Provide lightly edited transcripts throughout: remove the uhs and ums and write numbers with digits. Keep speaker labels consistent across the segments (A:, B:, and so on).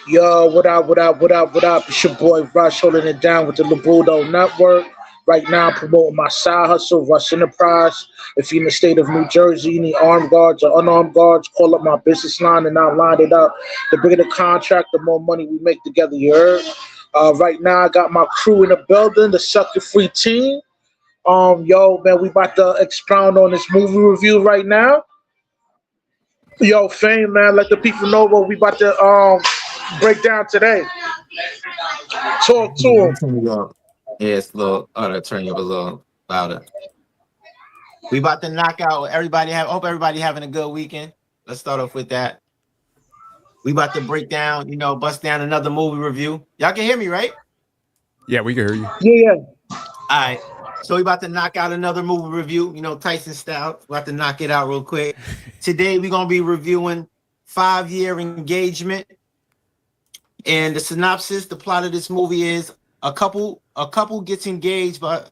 A: Yo, what up, what up, what up, what up? It's your boy Rush holding it down with the Labudo Network. Right now, I'm promoting my side hustle, Rush Enterprise. If you're in the state of New Jersey, you need armed guards or unarmed guards, call up my business line and I'll line it up. The bigger the contract, the more money we make together, you heard? Right now, I got my crew in the building, the Sucker Free team. Yo, man, we about to expound on this movie review right now. Yo, Fame, man, let the people know what we about to break down today. Talk to
B: Let me
A: them.
B: turn you up. Yeah, it's a little. Oh, to turn you up a little louder. We about to knock out everybody. Hope everybody having a good weekend. Let's start off with that. We about to break down, bust down another movie review. Y'all can hear me, right?
C: Yeah, we can hear you.
A: Yeah,
B: All right. So we about to knock out another movie review, Tyson style. We about to knock it out real quick. Today we're gonna be reviewing 5-Year Engagement. And the synopsis, the plot of this movie is a couple get engaged, but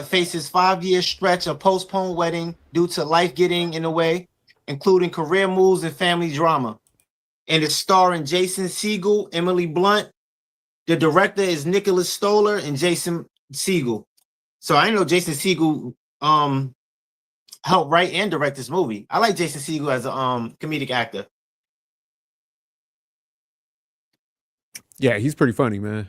B: faces 5-year stretch of postponed wedding due to life getting in the way, including career moves and family drama. And it's starring Jason Segel, Emily Blunt. The director is Nicholas Stoller and Jason Segel. So I know Jason Segel helped write and direct this movie. I like Jason Segel as a comedic actor.
C: Yeah, he's pretty funny, man.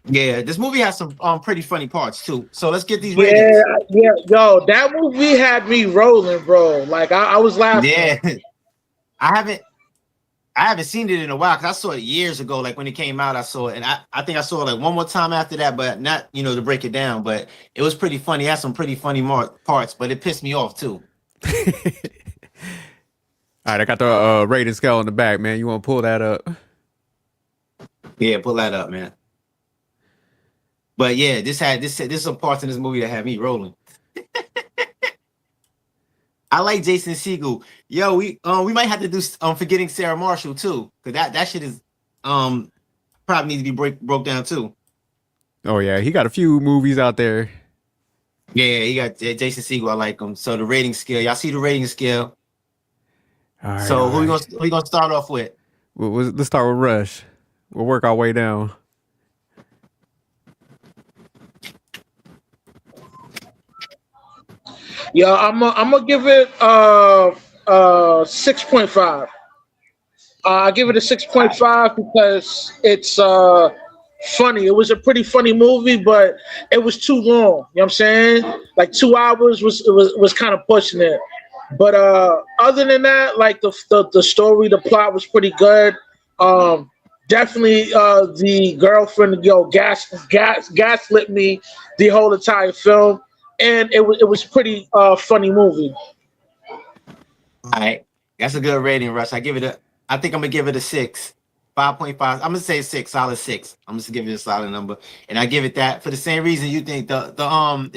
B: Yeah, this movie has some pretty funny parts too. So let's get these
A: yeah,
B: ratings.
A: yeah. Yo, that movie had me rolling, bro. Like I was laughing.
B: Yeah, I haven't seen it in a while because I saw it years ago. Like when it came out, I saw it, and I think I saw it like one more time after that, but not to break it down. But it was pretty funny. It had some pretty funny parts, but it pissed me off too.
C: All right, I got the rating scale in the back, man. You want to pull that up?
B: Yeah, pull that up, man. But yeah, this some parts in this movie that had me rolling. I like Jason Segel. Yo, we might have to do Forgetting Sarah Marshall too, because that shit is probably needs to be broke down too.
C: Oh yeah, he got a few movies out there.
B: Yeah, he got Jason Segel. I like him. So the rating scale, y'all see the rating scale.
C: All right,
B: So who we gonna start off with?
C: Let's start with Rush. We'll work our way down.
A: Yo, I'm gonna give it 6.5. I give it a 6.5 because it's funny. It was a pretty funny movie, but it was too long. You know what I'm saying? Like 2 hours was kind of pushing it. But other than that, like the story, the plot was pretty good. Definitely the girlfriend, gaslit me the whole entire film, and it was pretty funny movie.
B: All right, that's a good rating, Rush. I think I'm gonna give it a 6. 5.5. I'm gonna say 6, solid 6. I'm just gonna give it a solid number, and I give it that for the same reason you think it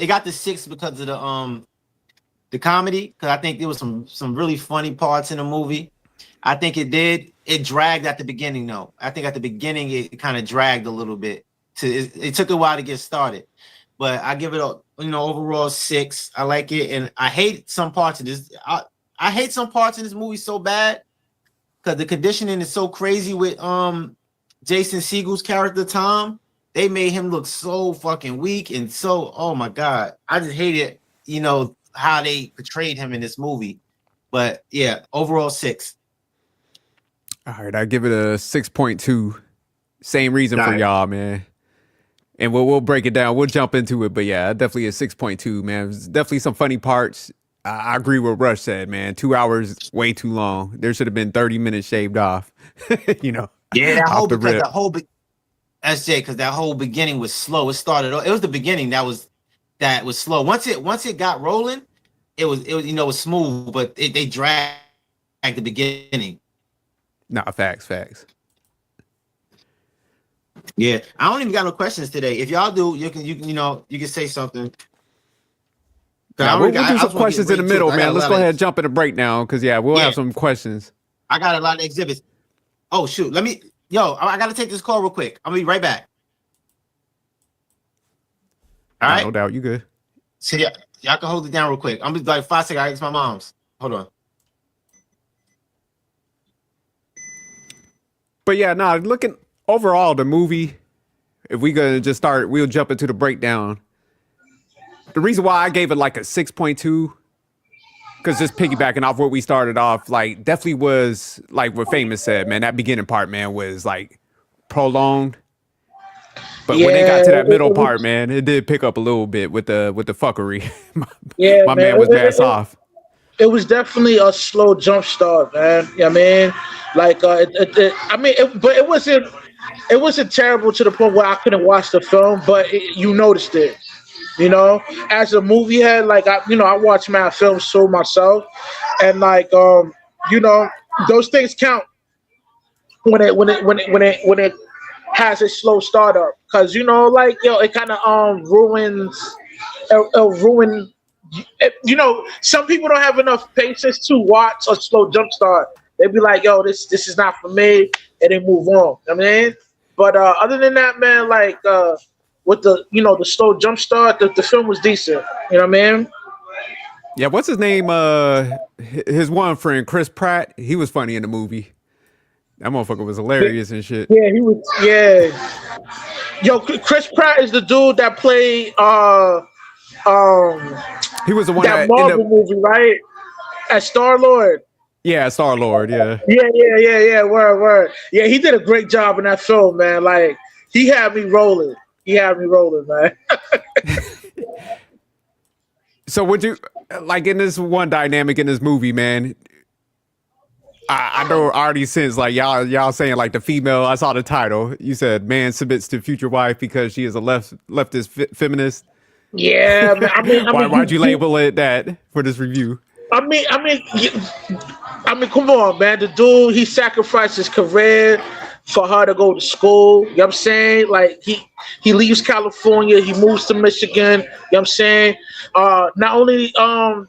B: got the 6 because of the comedy. Because I think there was some really funny parts in the movie. I think it dragged at the beginning though. I think at the beginning it kind of dragged a little bit. It took a while to get started, but I give it a overall 6. I like it, and I hate some parts of this. I hate some parts in this movie so bad because the conditioning is so crazy with Jason Segel's character Tom. They made him look so fucking weak and so, oh my god, I just hate it. How they portrayed him in this movie. But yeah, overall 6.
C: All right, I give it a 6.2. Same reason for y'all, man. And we'll break it down. We'll jump into it, but yeah, definitely a 6.2, man. There's definitely some funny parts. I agree with what Rush said, man. 2 hours, way too long. There should have been 30 minutes shaved off.
B: Yeah, that whole beginning was slow. It was the beginning that was slow. Once it got rolling, it was smooth, but they dragged the beginning.
C: Nah, facts.
B: Yeah, I don't even got no questions today. If y'all do, you can say something.
C: Yeah, we'll do some questions in the middle, man. Let's go ahead and jump in the break now, because we'll have some questions.
B: I got a lot of exhibits. Oh shoot, I gotta take this call real quick. I'll be right back. All right,
C: no doubt, you good.
B: So y'all can hold it down real quick. I'm just like 5 seconds. It's my mom's. Hold on.
C: But yeah, nah, looking overall, the movie, if we gonna just start, we'll jump into the breakdown. The reason why I gave it like a 6.2, because just piggybacking off what we started off, like definitely was like what Famous said, man, that beginning part, man, was like prolonged. But when they got to that middle part, man, it did pick up a little bit with the fuckery. my man was mad soft.
A: It was definitely a slow jump start, man. You know what I mean? Like, but it wasn't terrible to the point where I couldn't watch the film, but you noticed it. You know, as a movie head, like I watch mad films too myself, and like you know, those things count when it has a slow startup, because like it kind of ruins, ruin. You know, some people don't have enough patience to watch a slow jump start. They be like, "Yo, this is not for me," and they move on. I mean, but other than that, man, like with the the slow jump start, the film was decent. You know what I mean?
C: Yeah, what's his name? His one friend, Chris Pratt. He was funny in the movie. That motherfucker was hilarious and shit.
A: Yeah, he was. Yeah, yo, Chris Pratt is the dude that played
C: he was the one
A: that Marvel movie, right? As Star-Lord.
C: Yeah, Star-Lord, yeah.
A: Yeah. Word. Yeah, he did a great job in that film, man. Like, he had me rolling. Man.
C: So would you, like, in this one dynamic in this movie, man, I know already since, like, y'all saying, like, the female, I saw the title. You said, man submits to future wife because she is a leftist feminist.
A: Yeah, man. I mean,
C: why'd you label it that for this review?
A: I mean, come on, man. The dude, he sacrificed his career for her to go to school. You know what I'm saying? Like, he leaves California, he moves to Michigan. You know what I'm saying? Not only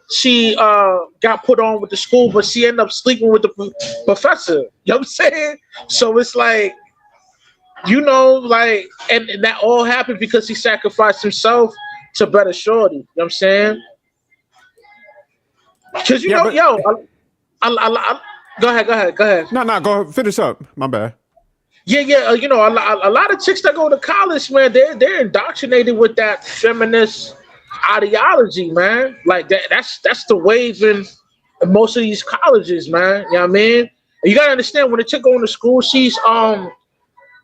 A: she got put on with the school, but she ended up sleeping with the professor. You know what I'm saying? So it's like, like, and that all happened because he sacrificed himself to better shorty. You know what I'm saying? Because go ahead.
C: No, go ahead. Finish up. My bad.
A: Yeah. A lot of chicks that go to college, man, they're indoctrinated with that feminist ideology, man. Like that's the wave in most of these colleges, man. You know what I mean? And you gotta understand, when a chick going to school, she's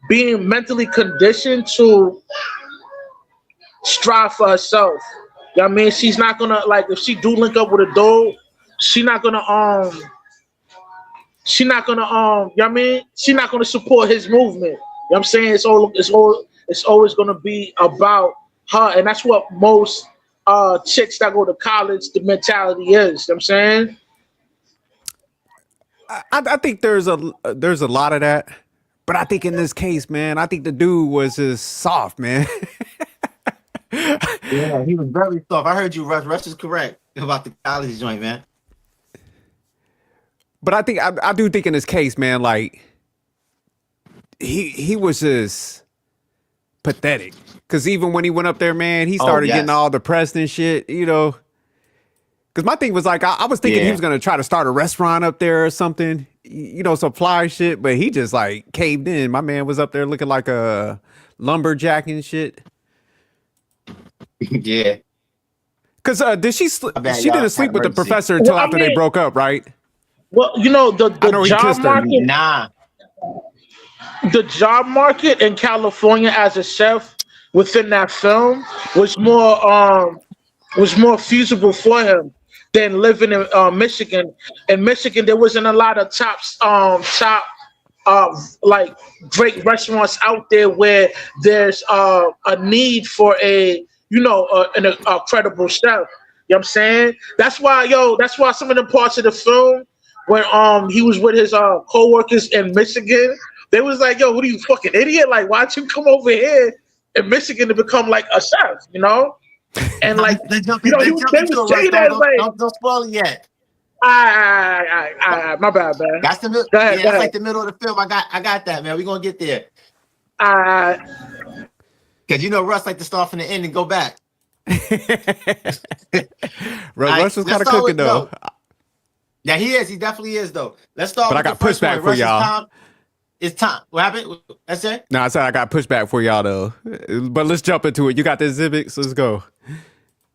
A: being mentally conditioned to strive for herself. You know what I mean? She's not gonna, like, if she do link up with a dude, she's not gonna you know what I mean? She's not gonna support his movement. You know what I'm saying? It's always gonna be about her, and that's what most chicks that go to college, the mentality is. You know what I'm saying?
C: I think there's a lot of that, but I think in this case, man, I think the dude was just soft, man.
B: Yeah, he was very soft. I heard you, Rush. Rush is correct about the college joint, man.
C: But I think I do think in this case, man, like he was just pathetic. Cause even when he went up there, man, he started getting all depressed and shit, Cause my thing was like, I was thinking he was gonna try to start a restaurant up there or something, some fly shit, but he just like caved in. My man was up there looking like a lumberjack and shit.
B: Yeah.
C: Cause did she didn't sleep with the professor until after they broke up, right?
A: Well, the job market.
B: Nah.
A: The job market in California as a chef within that film was more feasible for him than living in Michigan. In Michigan, there wasn't a lot of top like great restaurants out there where there's a need for a credible chef. You know what I'm saying? That's why some of the parts of the film when he was with his co-workers in Michigan, they was like, "Yo, what are you, fucking idiot? Like, why'd you come over here in Michigan to become like a chef?" And like,
B: they was saying that, like, don't spoil it yet.
A: My bad, man.
B: That's the middle. That's like the middle of the film. I got that, man. We're gonna get there. Because Russ like to start from the end and go back.
C: Russ was kind of cooking though.
B: Yeah, he is. He definitely is though. Let's start.
C: But I got pushback for y'all.
B: It's time. What happened? That's it?
C: No, I said I got pushback for y'all though. But let's jump into it. You got the exhibits. Let's go.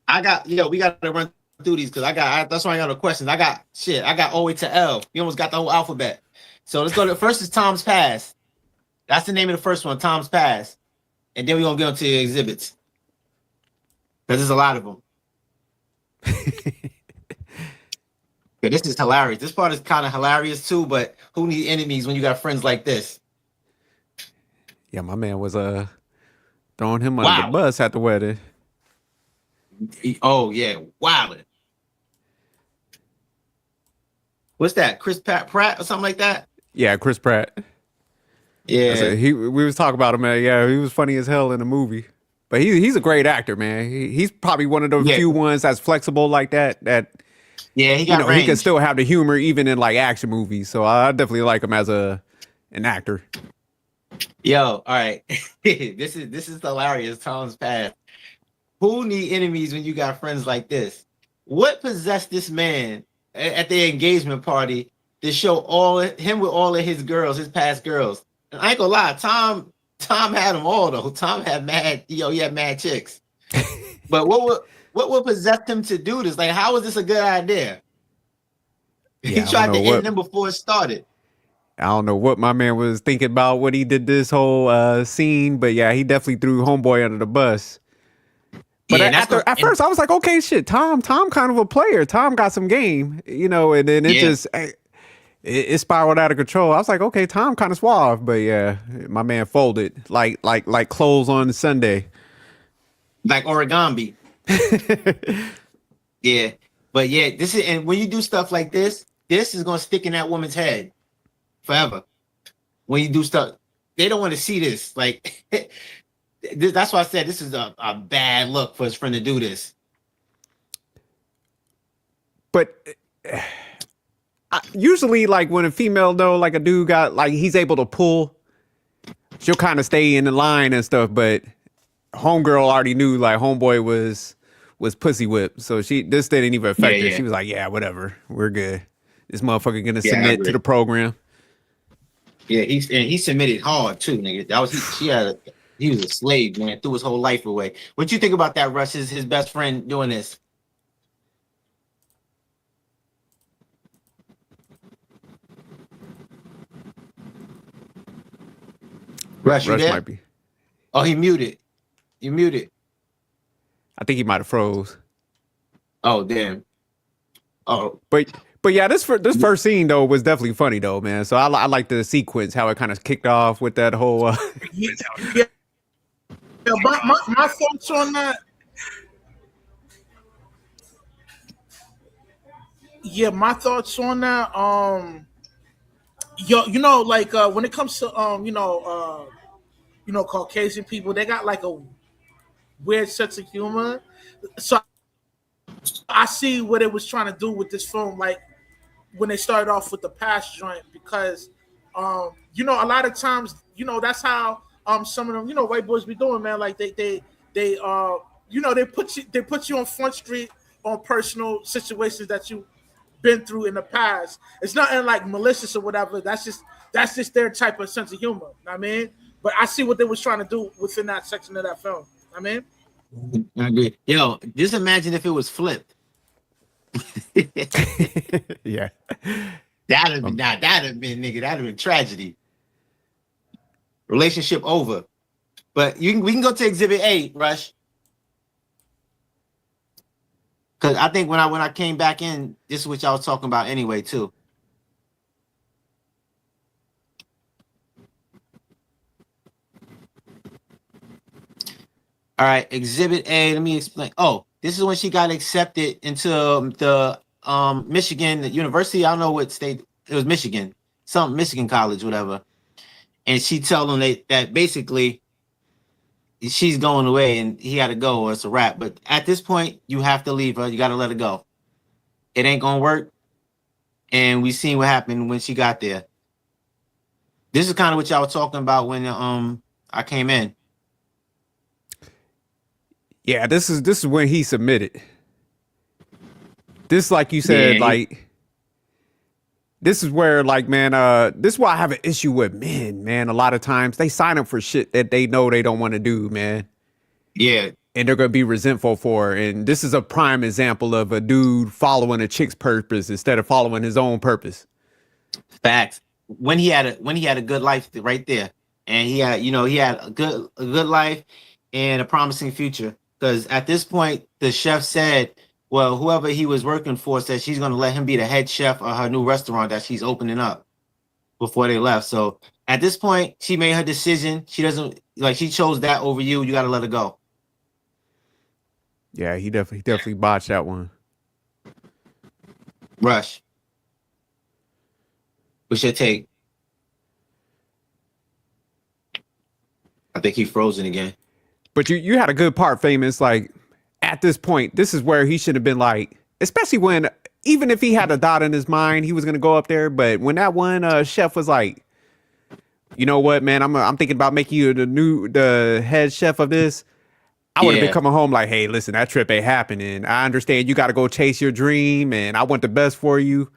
B: We got to run through these because that's why I got no questions. I got all the way to L. You almost got the whole alphabet. So let's go to the first is Tom's Pass. That's the name of the first one, Tom's Pass. And then we're going to get into the exhibits. Because there's a lot of them. Yeah, this is hilarious. This part is kind of hilarious too, but who needs enemies when you got friends like this?
C: Yeah, my man was throwing him under the bus at the wedding.
B: Oh yeah, wildin'. What's that? Chris Pratt or something like that?
C: Yeah, Chris Pratt.
B: Yeah,
C: we was talking about him, man. Yeah, he was funny as hell in the movie. But he's a great actor, man. He's probably one of the few ones that's flexible like that.
B: Yeah, he got range.
C: He can still have the humor even in like action movies. So I definitely like him as an actor.
B: Yo, all right. This is hilarious. Tom's Pass. Who need enemies when you got friends like this? What possessed this man at the engagement party to show him with all of his girls, his past girls? And I ain't gonna lie, Tom had them all though. Tom had he had mad chicks. But what possessed him to do this? Like, how was this a good idea?
C: Yeah,
B: he tried to end them before it started.
C: I don't know what my man was thinking about when he did this whole scene, but yeah, he definitely threw homeboy under the bus. But yeah, at first I was like, okay, shit, Tom kind of a player. Tom got some game, and then it spiraled out of control. I was like, okay, Tom kind of suave, but yeah, my man folded like clothes on Sunday.
B: Like origami. Yeah. But yeah, and when you do stuff like this is gonna stick in that woman's head forever. When you do stuff, they don't want to see this. Like that's why I said this is a bad look for his friend to do this.
C: But usually, like when a female like a dude got like he's able to pull, she'll kind of stay in the line and stuff. But homegirl already knew like homeboy was pussy whipped, so this didn't even affect her. She was like, yeah, whatever, we're good. This motherfucker gonna submit to the program.
B: Yeah, he submitted hard too, nigga. That was he was a slave, man. Threw his whole life away. What you think about that, Russ? His best friend doing this? Russ, you there?
C: Might be.
B: Oh, he muted. You muted.
C: I think he might have froze.
B: Oh, damn. Oh,
C: but yeah, this first scene though was definitely funny though, man. So I like the sequence, how it kind of kicked off with that whole.
A: Yeah, my thoughts on that. Yeah, my thoughts on that. Like when it comes to Caucasian people, they got like a weird sense of humor. So I see what it was trying to do with this film, like when they started off with the past joint, because a lot of times, that's how some of them, white boys be doing, man. Like they put you on Front Street on personal situations that you've been through in the past. It's nothing like malicious or whatever. That's just their type of sense of humor. You know what I mean? But I see what they was trying to do within that section of that film. You know what I mean?
B: I agree. Yo, just imagine if it was flipped.
C: Yeah.
B: That'd have been tragedy. Relationship over. But we can go to Exhibit A, Rush. Because I think when I came back in, this is what y'all was talking about anyway, too. All right, Exhibit A. Let me explain. Oh, this is when she got accepted into the Michigan University. I don't know what state it was. Michigan College, whatever. And she told him that basically she's going away and he had to go, or it's a wrap. But at this point, you have to leave her. You got to let her go. It ain't gonna work. And we seen what happened when she got there. This is kind of what y'all were talking about when I came in.
C: Yeah, this is when he submitted. This, like you said, this is where, like, man, this is why I have an issue with men, man. A lot of times they sign up for shit that they know they don't want to do, man.
B: Yeah.
C: And they're gonna be resentful for it. And this is a prime example of a dude following a chick's purpose instead of following his own purpose.
B: Facts. When he had a good life right there, and he had a good life and a promising future. Because at this point, the chef said, well, whoever he was working for said she's gonna let him be the head chef of her new restaurant that she's opening up before they left. So at this point, she made her decision. She doesn't she chose that over you. You gotta let her go.
C: Yeah, he definitely botched that one.
B: Rush. What's your take? I think he's frozen again.
C: But you had a good part, Famous. Like, at this point, this is where he should have been like, especially when, even if he had a dot in his mind, he was going to go up there. But when that one chef was like, you know what, man, I'm thinking about making you the head chef of this. I would have been coming home like, hey, listen, that trip ain't happening. I understand you got to go chase your dream, and I want the best for you.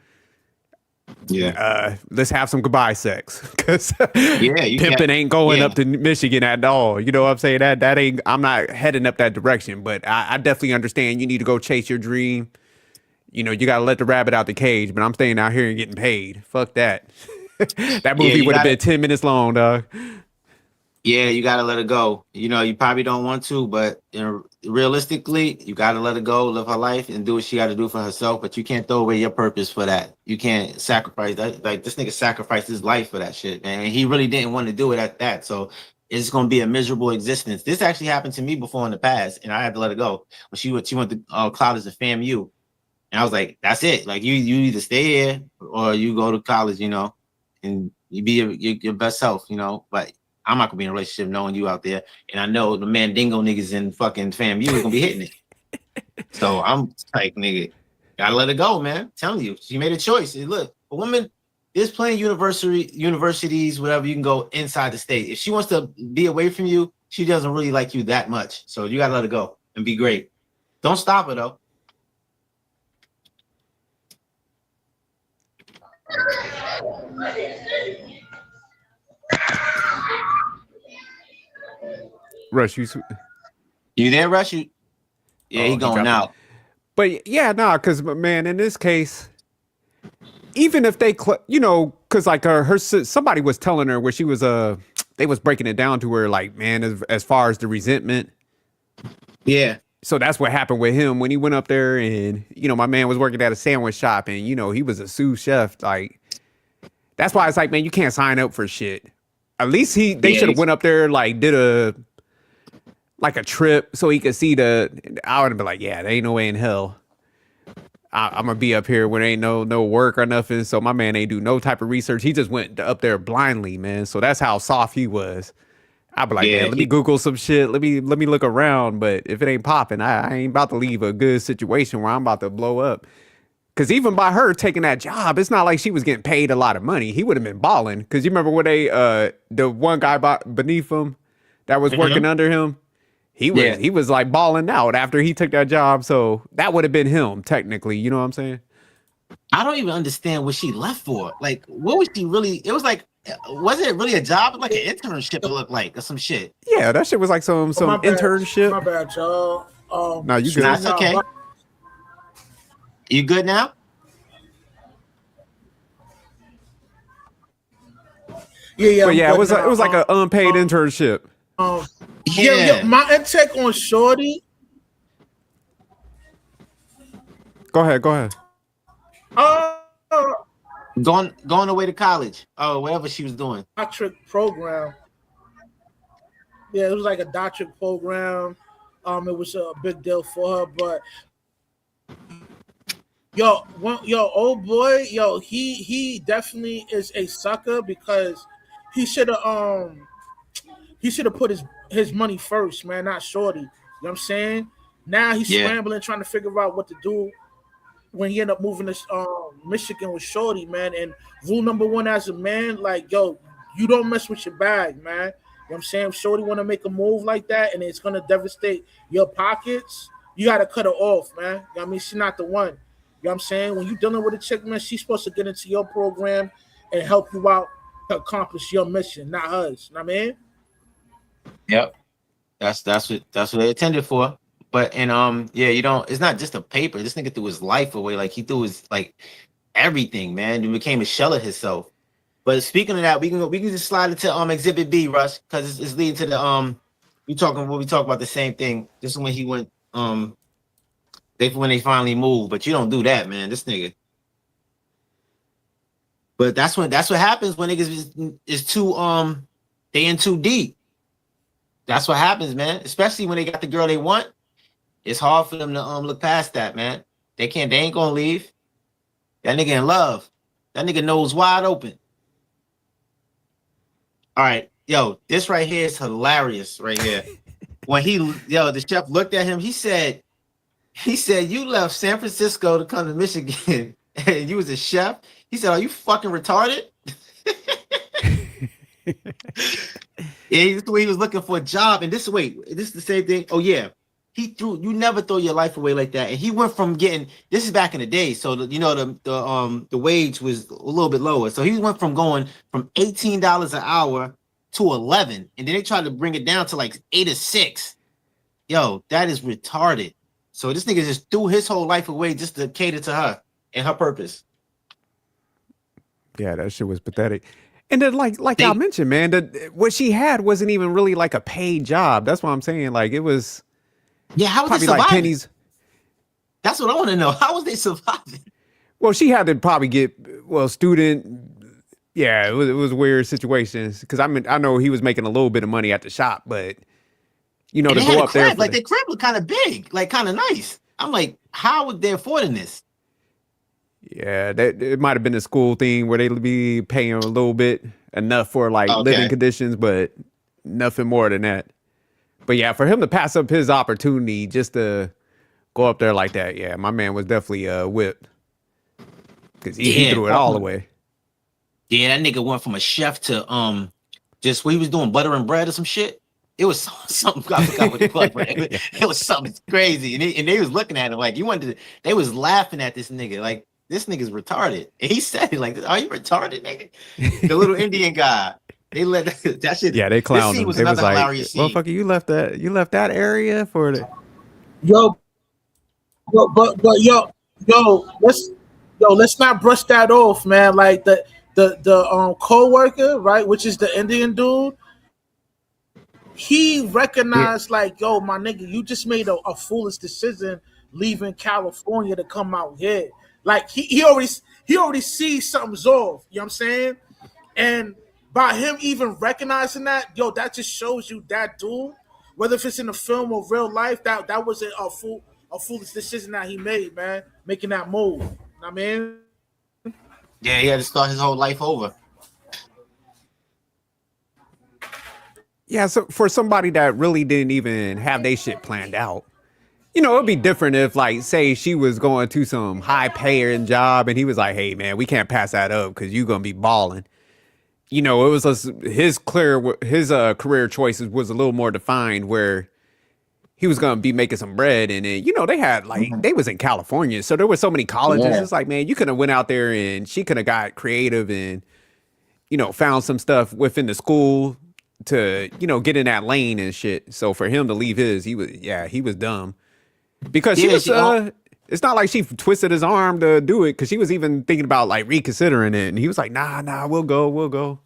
B: Yeah.
C: Let's have some goodbye sex, because pimping ain't going up to Michigan at all. You know what I'm saying? That ain't. I'm not heading up that direction, but I definitely understand you need to go chase your dream. You know, you got to let the rabbit out the cage, but I'm staying out here and getting paid. Fuck that. That movie would have been 10 minutes long, dog.
B: Yeah, you gotta let her go. You know, you probably don't want to, but realistically, you gotta let her go, live her life, and do what she got to do for herself. But you can't throw away your purpose for that. You can't sacrifice that. Like, this nigga sacrificed his life for that shit, man. And he really didn't want to do it at that. So it's gonna be a miserable existence. This actually happened to me before in the past, and I had to let her go. When she went to college at FAMU, and I was like, that's it. Like, you either stay here or you go to college, you know, and you be your best self, you know. But I'm not gonna be in a relationship knowing you out there, and I know the Mandingo niggas in fucking FAMU is gonna be hitting it. So I'm like, nigga, gotta let it go, man. I'm telling you, she made a choice. And look, a woman, there's plenty of universities, whatever, you can go inside the state. If she wants to be away from you, she doesn't really like you that much. So you gotta let her go and be great. Don't stop her though.
C: Rush, you
B: there, Rush? Yeah, he going out.
C: But yeah, because man, in this case, even if they, because like somebody was telling her where she was, they was breaking it down to her, like, man, as far as the resentment.
B: Yeah.
C: So that's what happened with him when he went up there, and my man was working at a sandwich shop, and he was a sous chef. Like, that's why it's like, man, you can't sign up for shit. At least they should have went up there, like, did a trip so he could see I would have been like, yeah, there ain't no way in hell I'm gonna be up here when ain't no work or nothing. So my man ain't do no type of research. He just went up there blindly, man. So that's how soft he was. I'd be like, man, let me Google some shit. Let me look around. But if it ain't popping, I ain't about to leave a good situation where I'm about to blow up. Because even by her taking that job, it's not like she was getting paid a lot of money. He would have been balling. Because you remember when the one guy beneath him that was working under him, he was like balling out after he took that job. So that would have been him technically. You know what I'm saying?
B: I don't even understand what she left for. Like, what was she really? It was like, wasn't it really a job? Like an internship, it looked like, or some shit.
C: Yeah, that shit was like some internship.
A: My bad, y'all.
C: No, you good?
B: That's okay. You good now?
A: Yeah.
C: But yeah, it was like an unpaid internship.
A: Yeah, my intake on Shorty.
C: Go ahead.
B: Going away to college. Oh, whatever she was doing.
A: Doctorate program. Yeah, it was like a doctorate program. It was a big deal for her, but old boy, he definitely is a sucker because he should have put his money first, man, not Shorty. You know what I'm saying? Now he's scrambling, trying to figure out what to do when he ended up moving to Michigan with Shorty, man. And rule number one as a man, like, yo, you don't mess with your bag, man. You know what I'm saying? If Shorty want to make a move like that and it's going to devastate your pockets, you got to cut her off, man. You know what I mean? She's not the one. know what I'm saying? When you're dealing with a chick, man, she's supposed to get into your program and help you out to accomplish your mission, not hers. You know what I mean?
B: Yep. That's what they intended for. But yeah, you don't. It's not just a paper. This nigga threw his life away. Like he threw his like everything, man. He became a shell of himself. But speaking of that, we can just slide into Exhibit B, Rush, because it's leading to the we talk about the same thing. This is when he went when they finally moved. But you don't do that, man. This nigga. But that's what happens when niggas is too they in too deep. That's what happens, man. Especially when they got the girl they want. It's hard for them to look past that, man. They ain't gonna leave. That nigga in love. That nigga nose wide open. All right, yo, this right here is hilarious right here. When the chef looked at him, he said, you left San Francisco to come to Michigan and you was a chef? He said, are you fucking retarded? Yeah, he was looking for a job. And this is the same thing. Oh yeah. You never throw your life away like that. And he went from this is back in the day. So the wage was a little bit lower. So he went from going from $18 an hour to $11. And then they tried to bring it down to like 8 or 6. Yo, that is retarded. So this nigga just threw his whole life away just to cater to her and her purpose.
C: Yeah, that shit was pathetic. And then like y'all mentioned, man, what she had wasn't even really like a paid job. That's what I'm saying. Like it was.
B: Yeah, how was they surviving? Like pennies. That's what I want to know. How was they surviving?
C: Well, she had to probably get student. Yeah, it was weird situations because I know he was making a little bit of money at the shop, but to go up there,
B: like the crib looked kind of big, like kind of nice. I'm like, how would they affording this?
C: Yeah, it might have been a school thing where they'd be paying a little bit enough for like living conditions, but nothing more than that. But yeah, for him to pass up his opportunity just to go up there like that, yeah, my man was definitely whipped because he threw it all away.
B: Yeah, that nigga went from a chef to just he was doing butter and bread or some shit. It was something I forgot what it was, but it was something crazy, and they was looking at him like they was laughing at this nigga like this nigga's retarded, and he said it like, "Are you retarded, nigga?" The little Indian guy. They let that shit.
C: Yeah, they clowned him. They was like, "Motherfucker, you left that area for the."
A: Let's not brush that off, man. Like the co-worker, right, which is the Indian dude. He recognized like, yo, my nigga, you just made a foolish decision leaving California to come out here. Like he already sees something's off. You know what I'm saying? And by him even recognizing that, yo, that just shows you that dude, whether if it's in a film or real life, that was a foolish decision that he made, man, making that move. You know what I mean?
B: Yeah, he had to start his whole life over.
C: Yeah, so for somebody that really didn't even have their shit planned out, it'd be different if, like, say she was going to some high-paying job and he was like, hey, man, we can't pass that up because you're going to be balling. It was his career choices was a little more defined where he was going to be making some bread. And then, they had they was in California. So there were so many colleges. Yeah. It's like, man, you could have went out there and she could have got creative and, found some stuff within the school to, get in that lane and shit. So for him to leave he was dumb because she was, it's not like she twisted his arm to do it because she was even thinking about like reconsidering it, and he was like, "Nah, we'll go."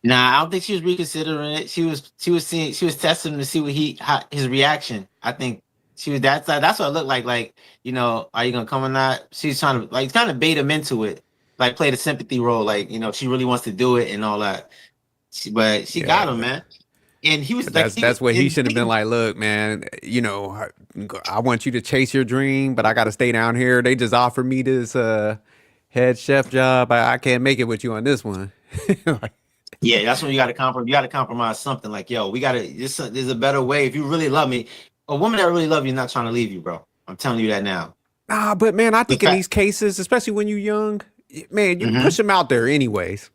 B: Nah, I don't think she was reconsidering it. She was testing him to see his reaction. I think she was that's what it looked like. Like, are you gonna come or not? She's trying to bait him into it, like play the sympathy role. Like, she really wants to do it and all that. But she got him, man. And he was
C: that's what he should have been like, look, man, I want you to chase your dream, but I got to stay down here. They just offered me this head chef job. I can't make it with you on this one.
B: Yeah, that's when you got to compromise. You got to compromise something like, yo, there's a better way. If you really love me, a woman that really loves you is not trying to leave you, bro. I'm telling you that now.
C: Nah, but man, I think in these cases, especially when you're young, man, you push them out there anyways.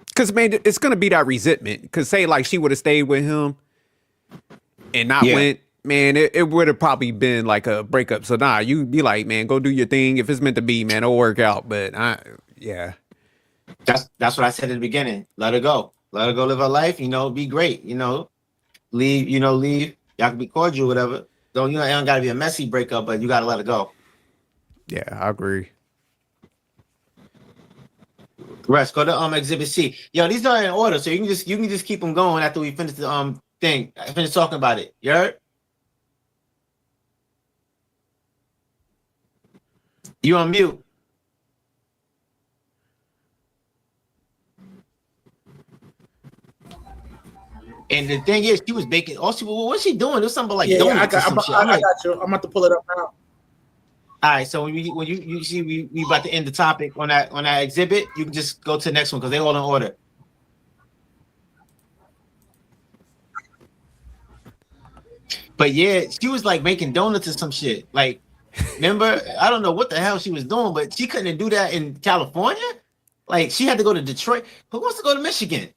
C: Because, man, it's going to be that resentment. Because say, like, she would have stayed with him and not went, man, it would have probably been like a breakup. So nah, you be like, man, go do your thing. If it's meant to be, man, it'll work out. But yeah.
B: That's what I said at the beginning. Let her go. Let her go live her life. You know, be great. You know, leave. You know, leave. Y'all can be cordial, whatever. Don't it don't gotta be a messy breakup, but you gotta let her go.
C: Yeah, I agree.
B: Rest. Go to Exhibit C. Yo, these are in order, so you can just keep them going after we finish the thing. I finish talking about it. You heard? You on mute. And the thing is, she was baking. Also, what's she doing? There's something like donuts or some shit.
A: I got you. I'm about to pull it up now.
B: All right, so when you see we about to end the topic on that exhibit, you can just go to the next one because they're all in order. But yeah, she was like making donuts or some shit. Like, remember? I don't know what the hell she was doing, but she couldn't do that in California. Like, she had to go to Detroit. Who wants to go to Michigan?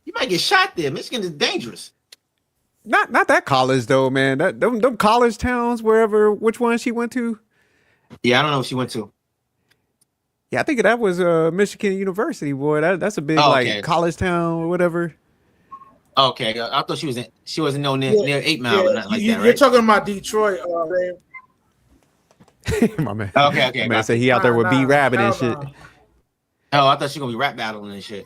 B: You might get shot there. Michigan is dangerous.
C: Not that college though, man. Them college towns, wherever, which one she went to.
B: Yeah, I don't know what she went to.
C: Yeah, I think that was Michigan University, boy. That's a big like college town or whatever.
B: Okay, I thought she wasn't near 8 Mile or nothing like that, right?
A: You're talking about Detroit,
C: My man.
B: Okay.
C: My man said he out there with B Rabbit and shit.
B: Oh, I thought she gonna be rap battling and shit.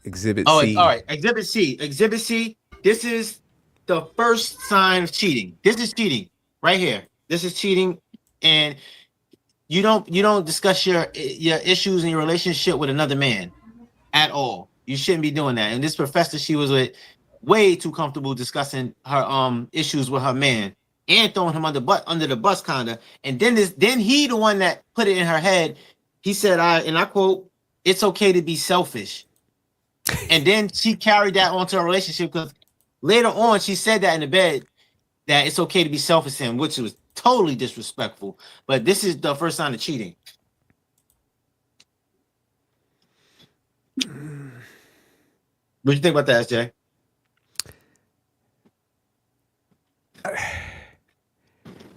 C: Exhibit
B: C.
C: C.
B: All right, Exhibit C. Exhibit C. This is the first sign of cheating. This is cheating right here. This is cheating, and you don't discuss your issues in your relationship with another man at all. You shouldn't be doing that. And this professor she was with, way too comfortable discussing her issues with her man and throwing him under the bus kinda. And then he the one that put it in her head. He said, I quote, "It's okay to be selfish." And then she carried that onto her relationship because later on she said that in the bed that it's okay to be selfish, in which was totally disrespectful. But this is the first sign of cheating. What do you think about that, SJ?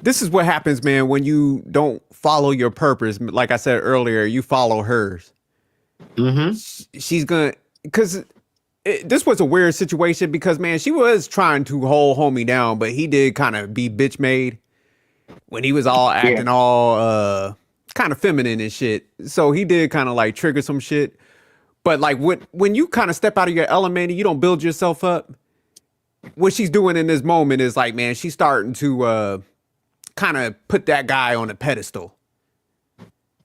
C: This is what happens, man, when you don't follow your purpose. Like I said earlier, you follow hers.
B: Mm-hmm.
C: She's gonna, because this was a weird situation because, man, she was trying to hold homie down, but he did kind of be bitch made when he was all acting all kind of feminine and shit. So he did kind of like trigger some shit. But like when you kind of step out of your element and you don't build yourself up, what she's doing in this moment is like, man, she's starting to kind of put that guy on a pedestal.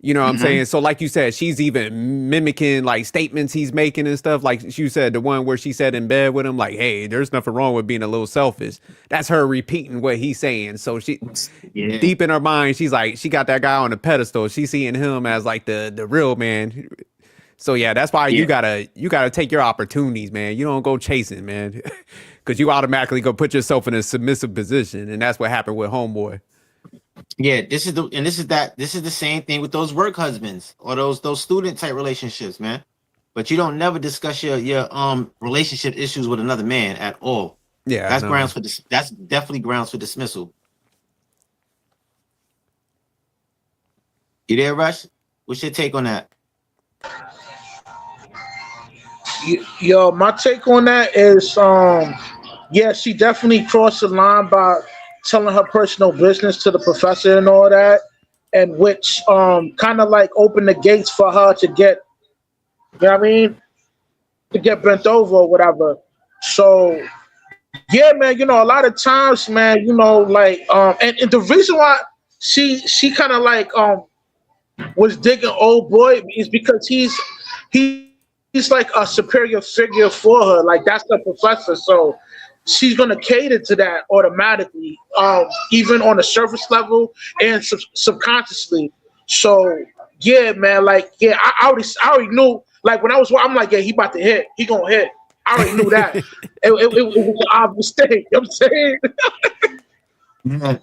C: You know what I'm saying? So like you said, she's even mimicking like statements he's making and stuff. Like you said, the one where she said in bed with him, like, hey, there's nothing wrong with being a little selfish. That's her repeating what he's saying. So she deep in her mind, she's like, she got that guy on a pedestal. She's seeing him as like the real man. So yeah, that's why you gotta take your opportunities, man. You don't go chasing, man. Cause you automatically go put yourself in a submissive position. And that's what happened with homeboy.
B: Yeah, this is the same thing with those work husbands or those student type relationships, man. But you don't never discuss your relationship issues with another man at all.
C: Yeah,
B: that's grounds for this. That's definitely grounds for dismissal. You there, Rush? What's your take on that?
A: Yo, my take on that is, yeah, she definitely crossed the line by telling her personal business to the professor and all that, and which kind of like opened the gates for her to get, you know what I mean, to get bent over or whatever. So yeah, man, you know, a lot of times, man, you know, like and the reason why she kind of like was digging old boy is because he's like a superior figure for her. Like, that's the professor, so she's gonna cater to that automatically, even on the surface level and subconsciously. So yeah, man, like yeah, I already knew. Like when I'm like, yeah, he about to hit. He gonna hit. I already knew that. it was an obvious mistake. You know what I'm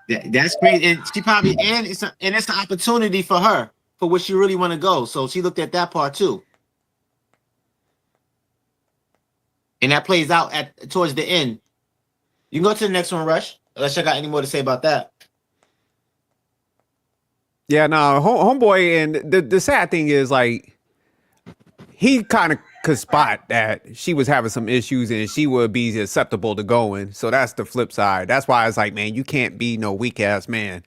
A: saying?
B: That's great, and she probably it's an opportunity for her for where she really want to go. So she looked at that part too. And that plays out towards the end. You can go to the next one, Rush. Unless you got any more to say about that.
C: Yeah, no, homeboy, and the sad thing is, like, he kind of could spot that she was having some issues and she would be acceptable to going. So that's the flip side. That's why it's like, man, you can't be no weak ass man.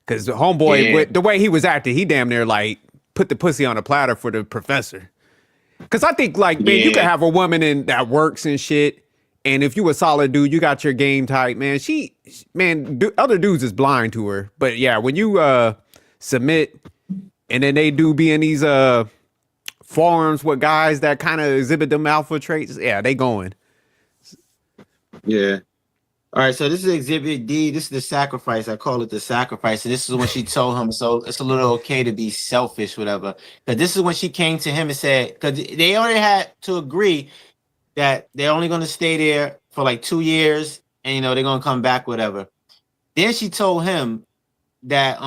C: Because the homeboy, with the way he was acting, he damn near like put the pussy on a platter for the professor. Because I think, like, man, you could have a woman that works and shit. And if you a solid dude, you got your game tight, man. Other dudes is blind to her. But yeah, when you submit and then they do be in these forums with guys that kind of exhibit them alpha traits, yeah, they going.
B: Yeah. All right, so this is Exhibit D. This is the sacrifice. I call it the sacrifice. And this is when she told him, so it's a little okay to be selfish, whatever. Because this is when she came to him and said, because they already had to agree that they're only going to stay there for like 2 years, and you know they're going to come back, whatever. Then she told him that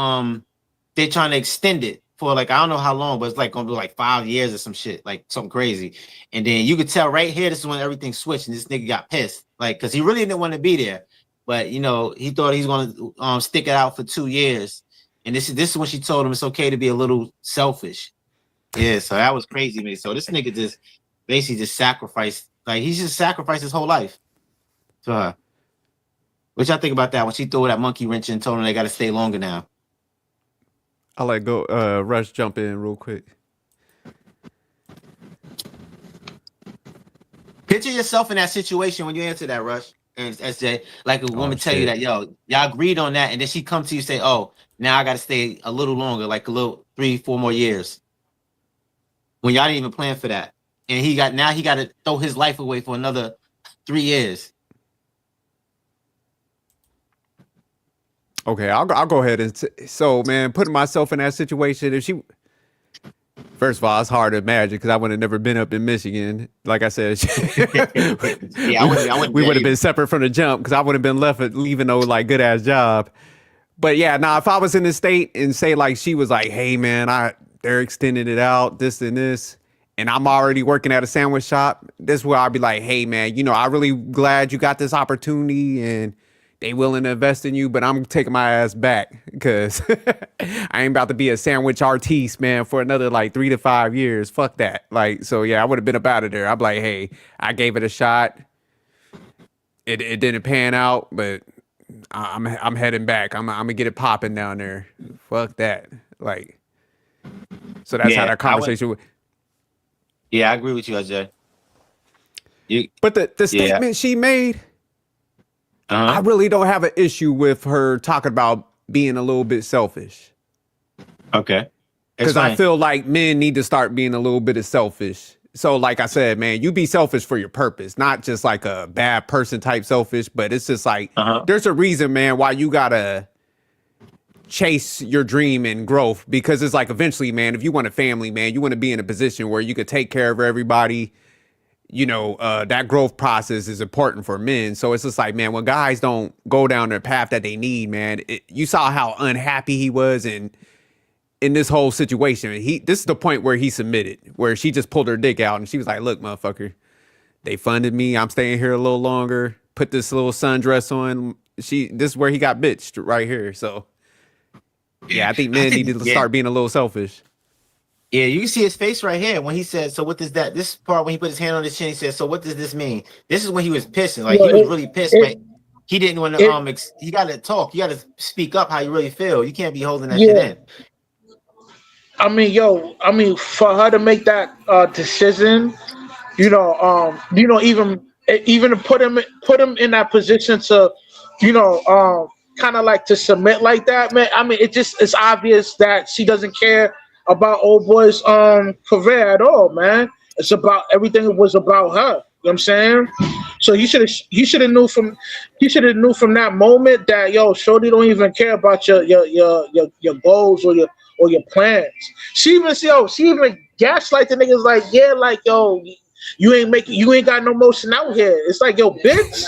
B: they're trying to extend it for like I don't know how long, but it's like going to be like 5 years or some shit, like something crazy. And then you could tell right here, this is when everything switched, and this nigga got pissed. Like, because he really didn't want to be there, but you know he thought he's going to stick it out for 2 years. And this is when she told him it's okay to be a little selfish. Yeah, so that was crazy, man. So this nigga just basically just sacrificed, like he just sacrificed his whole life to her. What y'all think about that when she threw that monkey wrench and told him they got to stay longer now?
C: I'll let go. Rush jump in real quick.
B: Picture yourself in that situation when you answer that, Rush. And SJ, like a woman tell you that, yo, y'all agreed on that, and then she come to you and say, oh, now I got to stay a little longer, like a little 3-4 more years. When y'all didn't even plan for that, and he got to throw his life away for another 3 years.
C: Okay, I'll go ahead and so, man, putting myself in that situation, if she. First of all, it's hard to imagine because I would have never been up in Michigan. Like I said, we would have been separate from the jump because I would have been left leaving no like good ass job. But yeah, now if I was in the state and say like she was like, hey man, they're extending it out, this and this, and I'm already working at a sandwich shop, this is where I'd be like, hey man, you know, I'm really glad you got this opportunity and they willing to invest in you, but I'm taking my ass back because I ain't about to be a sandwich artiste, man, for another like 3 to 5 years. Fuck that. Like, so yeah, I would have been up out of there. I'm like, hey, I gave it a shot. It didn't pan out, but I'm heading back. I'm gonna get it popping down there. Fuck that. Like, so that's how that conversation went.
B: Yeah, I agree with you, Ajay.
C: But the statement she made, I really don't have an issue with her talking about being a little bit selfish.
B: Okay.
C: Because I feel like men need to start being a little bit of selfish. So like I said, man, you be selfish for your purpose, not just like a bad person type selfish, but it's just like, there's a reason, man, why you gotta chase your dream and growth. Because it's like eventually, man, if you want a family, man, you want to be in a position where you could take care of everybody. You know, that growth process is important for men. So it's just like, man, when guys don't go down the path that they need, man, you saw how unhappy he was in this whole situation. This is the point where he submitted, where she just pulled her dick out and she was like, look, motherfucker, they funded me. I'm staying here a little longer. Put this little sundress on. This is where he got bitched right here. So yeah, I think men need to start being a little selfish.
B: Yeah, you can see his face right here when he said, so what does that, this part when he put his hand on his chin, he said, so what does this mean? This is when he was pissing. Like, he was really pissed. Like, he didn't want to, you got to talk. You got to speak up how you really feel. You can't be holding that shit in.
A: I mean, for her to make that decision, even to put him in that position to, kind of like to submit like that, man. I mean, it's obvious that she doesn't care about old boy's career at all, man. It's about everything was about her. You know what I'm saying? So he should have knew from that moment that shorty don't even care about your goals or your plans. She even gaslight the niggas like, yeah, like you ain't got no motion out here. It's like, yo, bitch,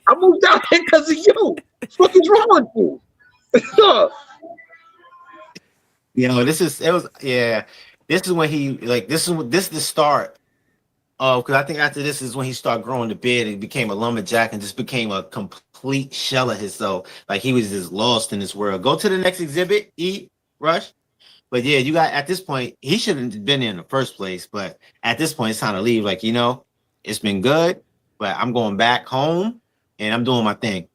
A: I moved out here because of you. What is wrong with you?
B: This is when he like this is the start Oh, because I think after this is when he started growing the beard and became a lumberjack and just became a complete shell of himself. Like he was just lost in this world. Go to the next exhibit, E, Rush. But yeah, you got at this point, he shouldn't have been there in the first place. But at this point, it's time to leave. Like, it's been good, but I'm going back home and I'm doing my thing.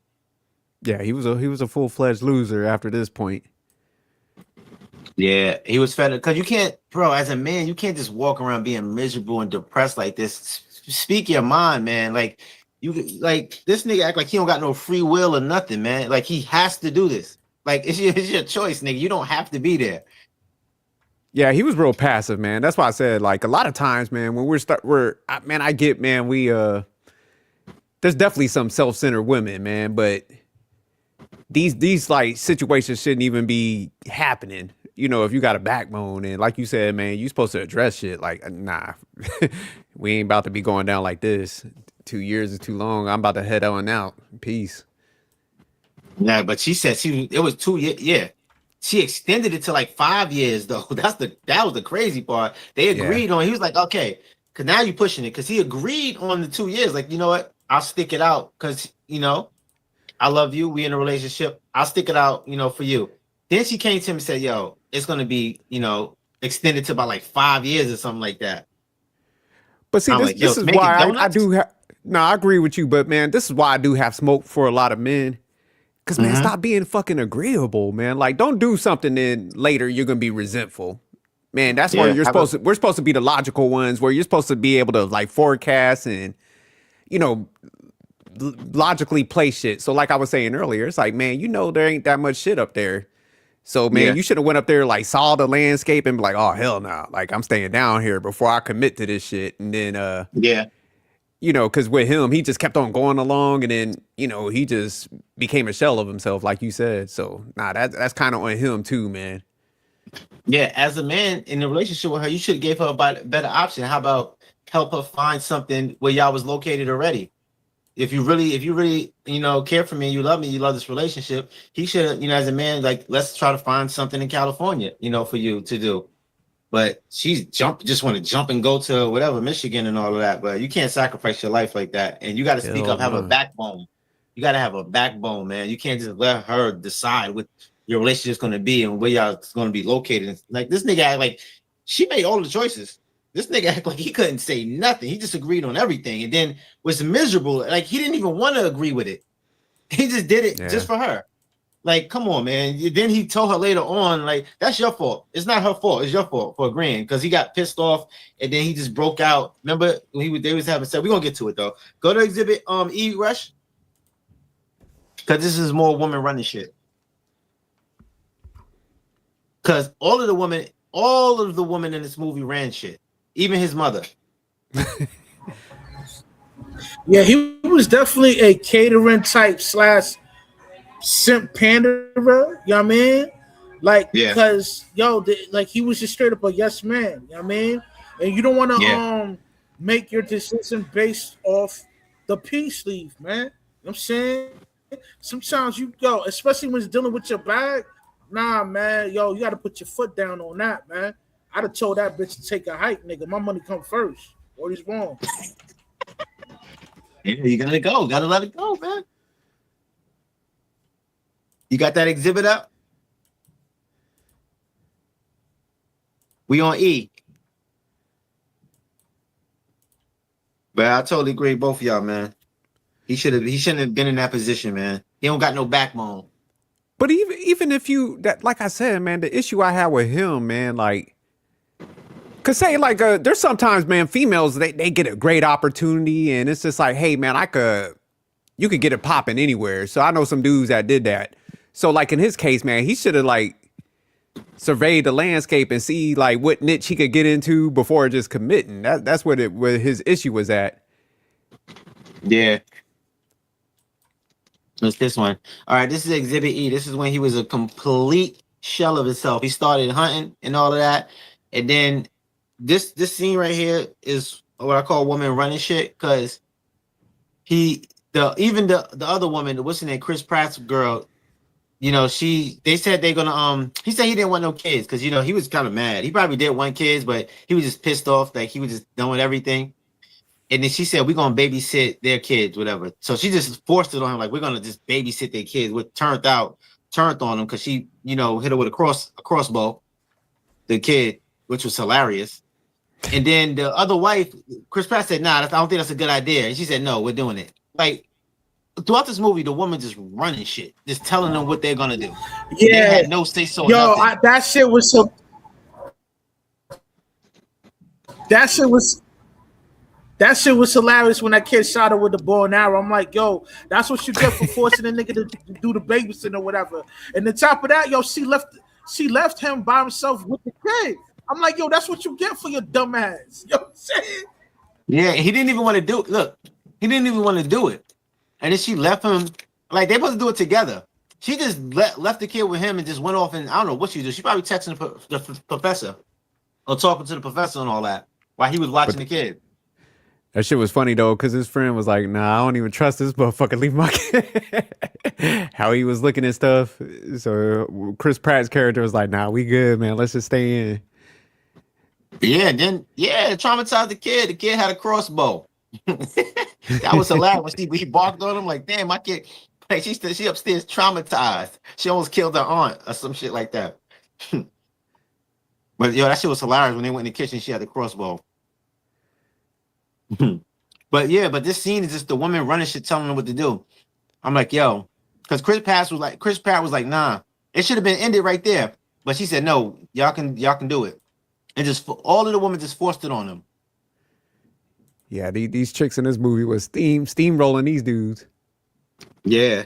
C: Yeah, he was a full-fledged loser after this point.
B: Yeah, he was fed up because you can't, bro, as a man, you can't just walk around being miserable and depressed like this. Speak your mind, man. Like this nigga act like he don't got no free will or nothing, man. Like he has to do this. Like it's your choice, nigga. You don't have to be there.
C: Yeah, he was real passive, man. That's why I said, like, a lot of times, man, when I get, man, there's definitely some self-centered women, man, but these like situations shouldn't even be happening. If you got a backbone and like you said, man, you supposed to address shit. Like, nah, we ain't about to be going down like this. 2 years is too long. I'm about to head on out. Peace.
B: Nah, but she said it was 2 years. Yeah. She extended it to like 5 years though. That was the crazy part. They agreed on. He was like, okay, because now you're pushing it. Because he agreed on the 2 years. Like, you know what? I'll stick it out because I love you. We in a relationship. I'll stick it out, for you. Then she came to him and said, yo, it's gonna be, extended to about like 5 years or something like that.
C: But see, this is why I do have. No, I agree with you, but man, this is why I do have smoke for a lot of men. Because, man, stop being fucking agreeable, man. Like, don't do something then later you're going to be resentful. Man, that's why we're supposed to be the logical ones where you're supposed to be able to, like, forecast and, logically play shit. So, like I was saying earlier, it's like, man, there ain't that much shit up there. So, man, you should have went up there, like, saw the landscape and be like, oh, hell no. Like, I'm staying down here before I commit to this shit. And then, because with him, he just kept on going along and then, he just became a shell of himself, like you said. So, that's kind of on him too, man.
B: Yeah, as a man in a relationship with her, you should have gave her a better option. How about help her find something where y'all was located already? If you really, care for me, you love me, you love this relationship, he should, as a man, like, let's try to find something in California, for you to do. But just want to jump and go to whatever, Michigan and all of that. But you can't sacrifice your life like that. And you got to speak up, have a backbone. You got to have a backbone, man. You can't just let her decide what your relationship's going to be and where y'all going to be located. Like this nigga act like she made all the choices. This nigga act like he couldn't say nothing. He just agreed on everything and then was miserable. Like he didn't even want to agree with it. He just did it just for her. Like, come on, man. Then he told her later on, like, that's your fault. It's not her fault. It's your fault for agreeing because he got pissed off and then he just broke out. Remember when they was having sex? We're gonna get to it though. Go to exhibit E, Rush. Because this is more woman running shit. Because all of the women in this movie ran shit. Even his mother.
A: Yeah, he was definitely a catering type / simp panderer, you know what I mean? Like, because like he was just straight up a yes man, you know what I mean? And you don't want to make your decision based off the peace leave, man. You know what I'm saying? Sometimes you go, especially when it's dealing with your bag, nah, man, you got to put your foot down on that, man. I'd have told that bitch to take a hike, nigga. My money come first. What is wrong?
B: Yeah, you gotta go. Gotta let it go, man. You got that exhibit up? We on E. But I totally agree, both of y'all, man. He shouldn't have been in that position, man. He don't got no backbone.
C: But even if like I said, man, the issue I have with him, man, like, cause say like there's sometimes, man, females they get a great opportunity and it's just like, hey, man, you could get it popping anywhere. So I know some dudes that did that. So like in his case, man, he should have like surveyed the landscape and see like what niche he could get into before just committing. That's where his issue was at.
B: Yeah. It's this one. All right, this is exhibit E. This is when he was a complete shell of himself. He started hunting and all of that. And then this scene right here is what I call woman running shit, because the other woman, what's her name, Chris Pratt's girl, they said they're gonna he said he didn't want no kids because he was kind of mad. He probably did want kids, but he was just pissed off, like he was just done with everything. And then she said, we're going to babysit their kids, whatever. So she just forced it on him, like, we're going to just babysit their kids, which turned on him because she, hit her with a crossbow, the kid, which was hilarious. And then the other wife, Chris Pratt said, nah, I don't think that's a good idea. And she said, no, we're doing it. Like, throughout this movie, the woman just running shit, just telling them what they're going to do.
A: Yeah.
B: They had no say-so.
A: Yo, that shit was so... That shit was hilarious when that kid shot her with the bow and arrow. I'm like, yo, that's what you get for forcing a nigga to do the babysitting or whatever. And on top of that, yo, she left him by himself with the kid. I'm like, yo, that's what you get for your dumb ass. You know what I'm saying?
B: Yeah, he didn't even want to do it. Look, he didn't even want to do it. And then she left him, like, they supposed to do it together. She just left the kid with him and just went off, and I don't know what she did. She probably texting the professor or talking to the professor and all that while he was watching the kid.
C: That shit was funny though, because his friend was like, nah, I don't even trust this motherfucker. Leave my kid. How he was looking at stuff. So Chris Pratt's character was like, nah, we good, man. Let's just stay in.
B: Yeah, then, traumatized the kid. The kid had a crossbow. That was hilarious. He barked on him like, damn, my kid, like, she upstairs traumatized. She almost killed her aunt or some shit like that. But, that shit was hilarious when they went in the kitchen. She had the crossbow. But this scene is just the woman running shit, telling them what to do. I'm like, yo, because Chris Pratt was like, nah, it should have been ended right there. But she said, no, y'all can do it. And just all of the women just forced it on them.
C: Yeah, these chicks in this movie was steamrolling these dudes.
B: Yeah,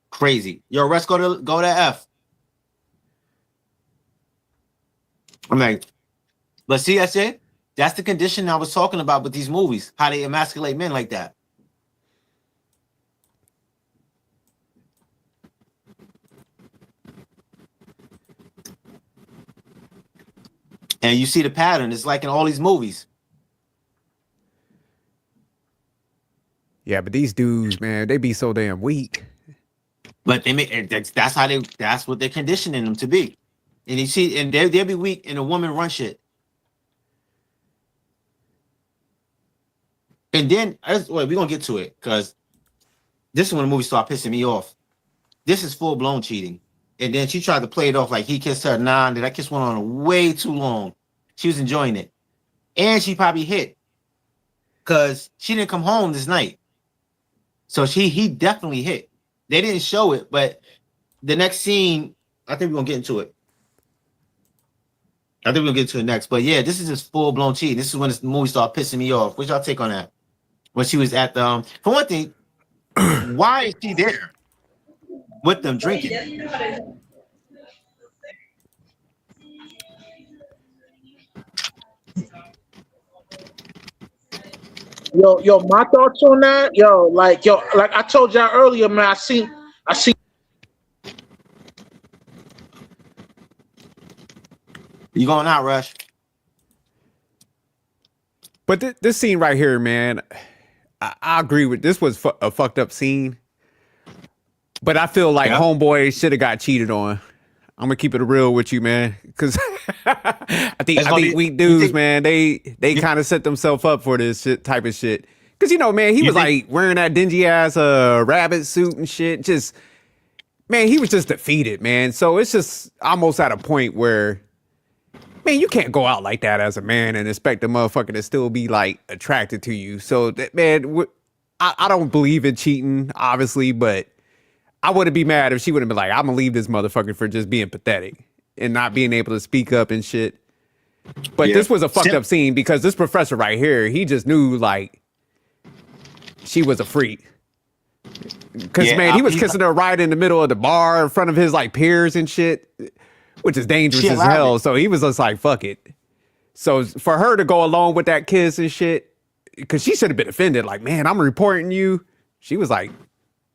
B: crazy. Yo, let's go to F. I'm like, but see, that's it. That's the condition I was talking about with these movies, how they emasculate men like that. And you see the pattern. It's like in all these movies.
C: Yeah, but these dudes, man, they be so damn weak.
B: But that's what they're conditioning them to be. And you see, and they'll be weak and a woman run shit. And then, we're going to get to it, because this is when the movie started pissing me off. This is full-blown cheating. And then she tried to play it off like he kissed her. Nah, that kiss went on way too long. She was enjoying it. And she probably hit, because she didn't come home this night. So he definitely hit. They didn't show it, but the next scene, I think we're going to get into it. I think we'll get to it next. But yeah, this is just full-blown cheating. This is when the movie started pissing me off. What's y'all take on that? When she was at the, for one thing, why is she there with them drinking?
A: Yo, my thoughts on that, like I told y'all earlier, man, I see.
B: You going out, Rush?
C: But this scene right here, man, I agree with this was a fucked up scene. But I feel like Homeboy should have got cheated on. I'm gonna keep it real with you, man, because I think weak dudes, man, they kind of set themselves up for this type of shit. Because man, he was like wearing that dingy ass rabbit suit and shit. Just, man, he was just defeated, man. So it's just almost at a point where, man, you can't go out like that as a man and expect a motherfucker to still be like attracted to you. So that, man, I don't believe in cheating, obviously, but I wouldn't be mad if she would have been like, I'm gonna leave this motherfucker for just being pathetic and not being able to speak up and shit. But this was a fucked up scene because this professor right here, he just knew like she was a freak. Because man, he was kissing her right in the middle of the bar in front of his like peers and shit, which is dangerous as hell. So he was just like, fuck it. So for her to go along with that kiss and shit, because she should have been offended, like, man, I'm reporting you. She was like,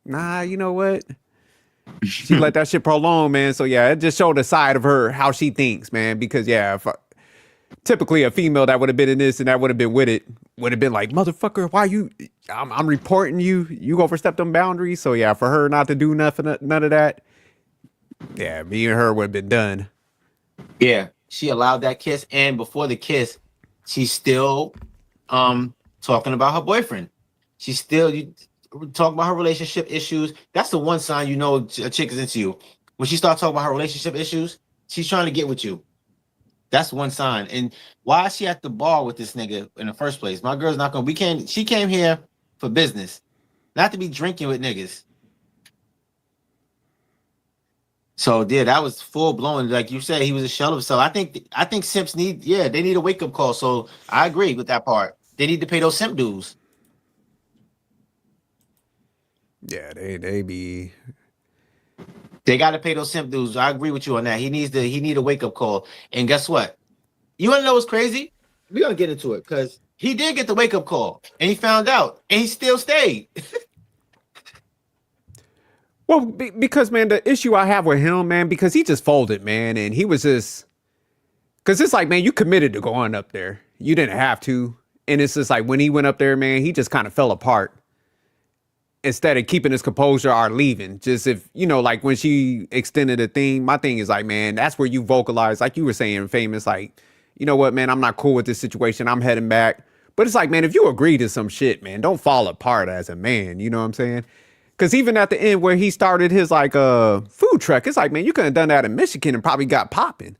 C: nah, you know what? She let that shit prolong, man. So yeah, it just showed a side of her, how she thinks, man. Because yeah, typically a female that would have been in this and that would have been with it would have been like, motherfucker, why you? I'm reporting you. You overstepped them boundaries. So yeah, for her not to do none of that. Yeah, me and her would have been done.
B: Yeah, she allowed that kiss, and before the kiss, she still talking about her boyfriend. She's still talking about her relationship issues. That's the one sign you know a chick is into you. When she starts talking about her relationship issues, she's trying to get with you. That's one sign. And why is she at the bar with this nigga in the first place? My girl's not gonna. She came here for business, not to be drinking with niggas. So yeah, that was full blown. Like you said, he was a shell of himself. I think simps they need a wake up call. So I agree with that part. They need to pay those simp dues.
C: Yeah, they be.
B: They got to pay those simp dues. I agree with you on that. He need a wake up call. And guess what? You want to know what's crazy? We're gonna get into it because he did get the wake up call and he found out and he still stayed.
C: Well, because, man, the issue I have with him, man, because he just folded, man, and he was just, because it's like, man, you committed to going up there. You didn't have to. And it's just like, when he went up there, man, he just kind of fell apart. Instead of keeping his composure or leaving. Just if, like when she extended the thing, my thing is like, man, that's where you vocalize, like you were saying, famous, like, you know what, man, I'm not cool with this situation. I'm heading back. But it's like, man, if you agree to some shit, man, don't fall apart as a man. You know what I'm saying? Because even at the end where he started his like food truck, it's like, man, you could have done that in Michigan and probably got popping.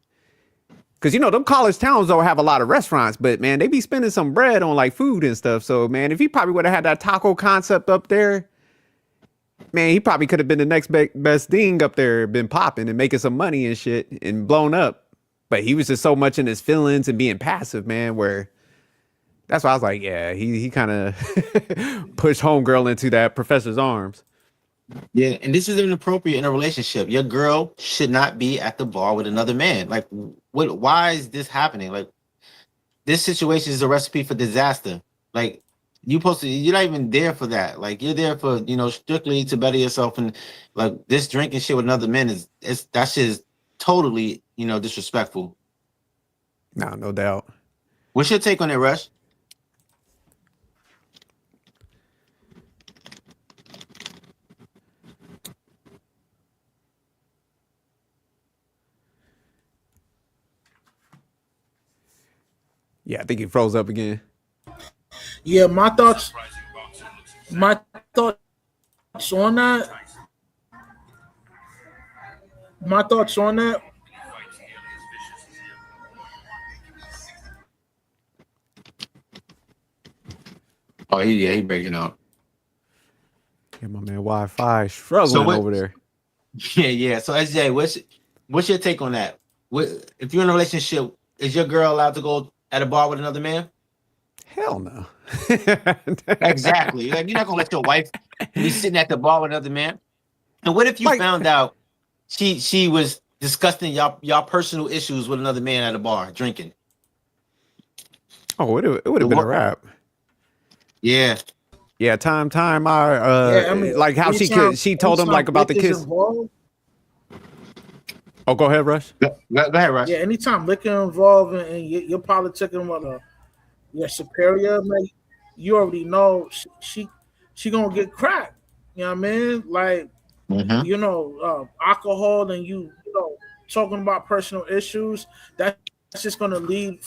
C: Because, them college towns don't have a lot of restaurants, but, man, they be spending some bread on like food and stuff. So, man, if he probably would have had that taco concept up there, man, he probably could have been the next best thing up there, been popping and making some money and shit and blown up. But he was just so much in his feelings and being passive, man, where that's why I was like, yeah, he kind of pushed homegirl into that professor's arms.
B: Yeah, and this is inappropriate in a relationship. Your girl should not be at the bar with another man. Like, why is this happening? Like, this situation is a recipe for disaster. Like, you're not even there for that. Like, you're there for, strictly to better yourself. And like this drinking shit with another man that shit is totally, disrespectful.
C: No doubt.
B: What's your take on it, Rush?
C: Yeah, I think he froze up again.
A: Yeah, my thoughts on that. My thoughts on that.
B: Oh, he breaking up.
C: Yeah, my man Wi-Fi struggling over there.
B: Yeah. So SJ, what's your take on that? If you're in a relationship, is your girl allowed to go at a bar with another man?
C: Hell no.
B: Exactly. Like, you're not gonna let your wife be sitting at the bar with another man. And what if you found out she was discussing y'all personal issues with another man at a bar drinking?
C: Oh, it would have been a wrap.
B: Yeah.
C: Yeah, time. Like how she told him like about the kiss. Involved. Oh, go ahead, Rush.
B: Go ahead, Rush.
A: Yeah, anytime liquor involved and you're politicking with your superior, man, you already know she gonna get cracked. You know what I mean? Like, alcohol and you talking about personal issues. That's just gonna lead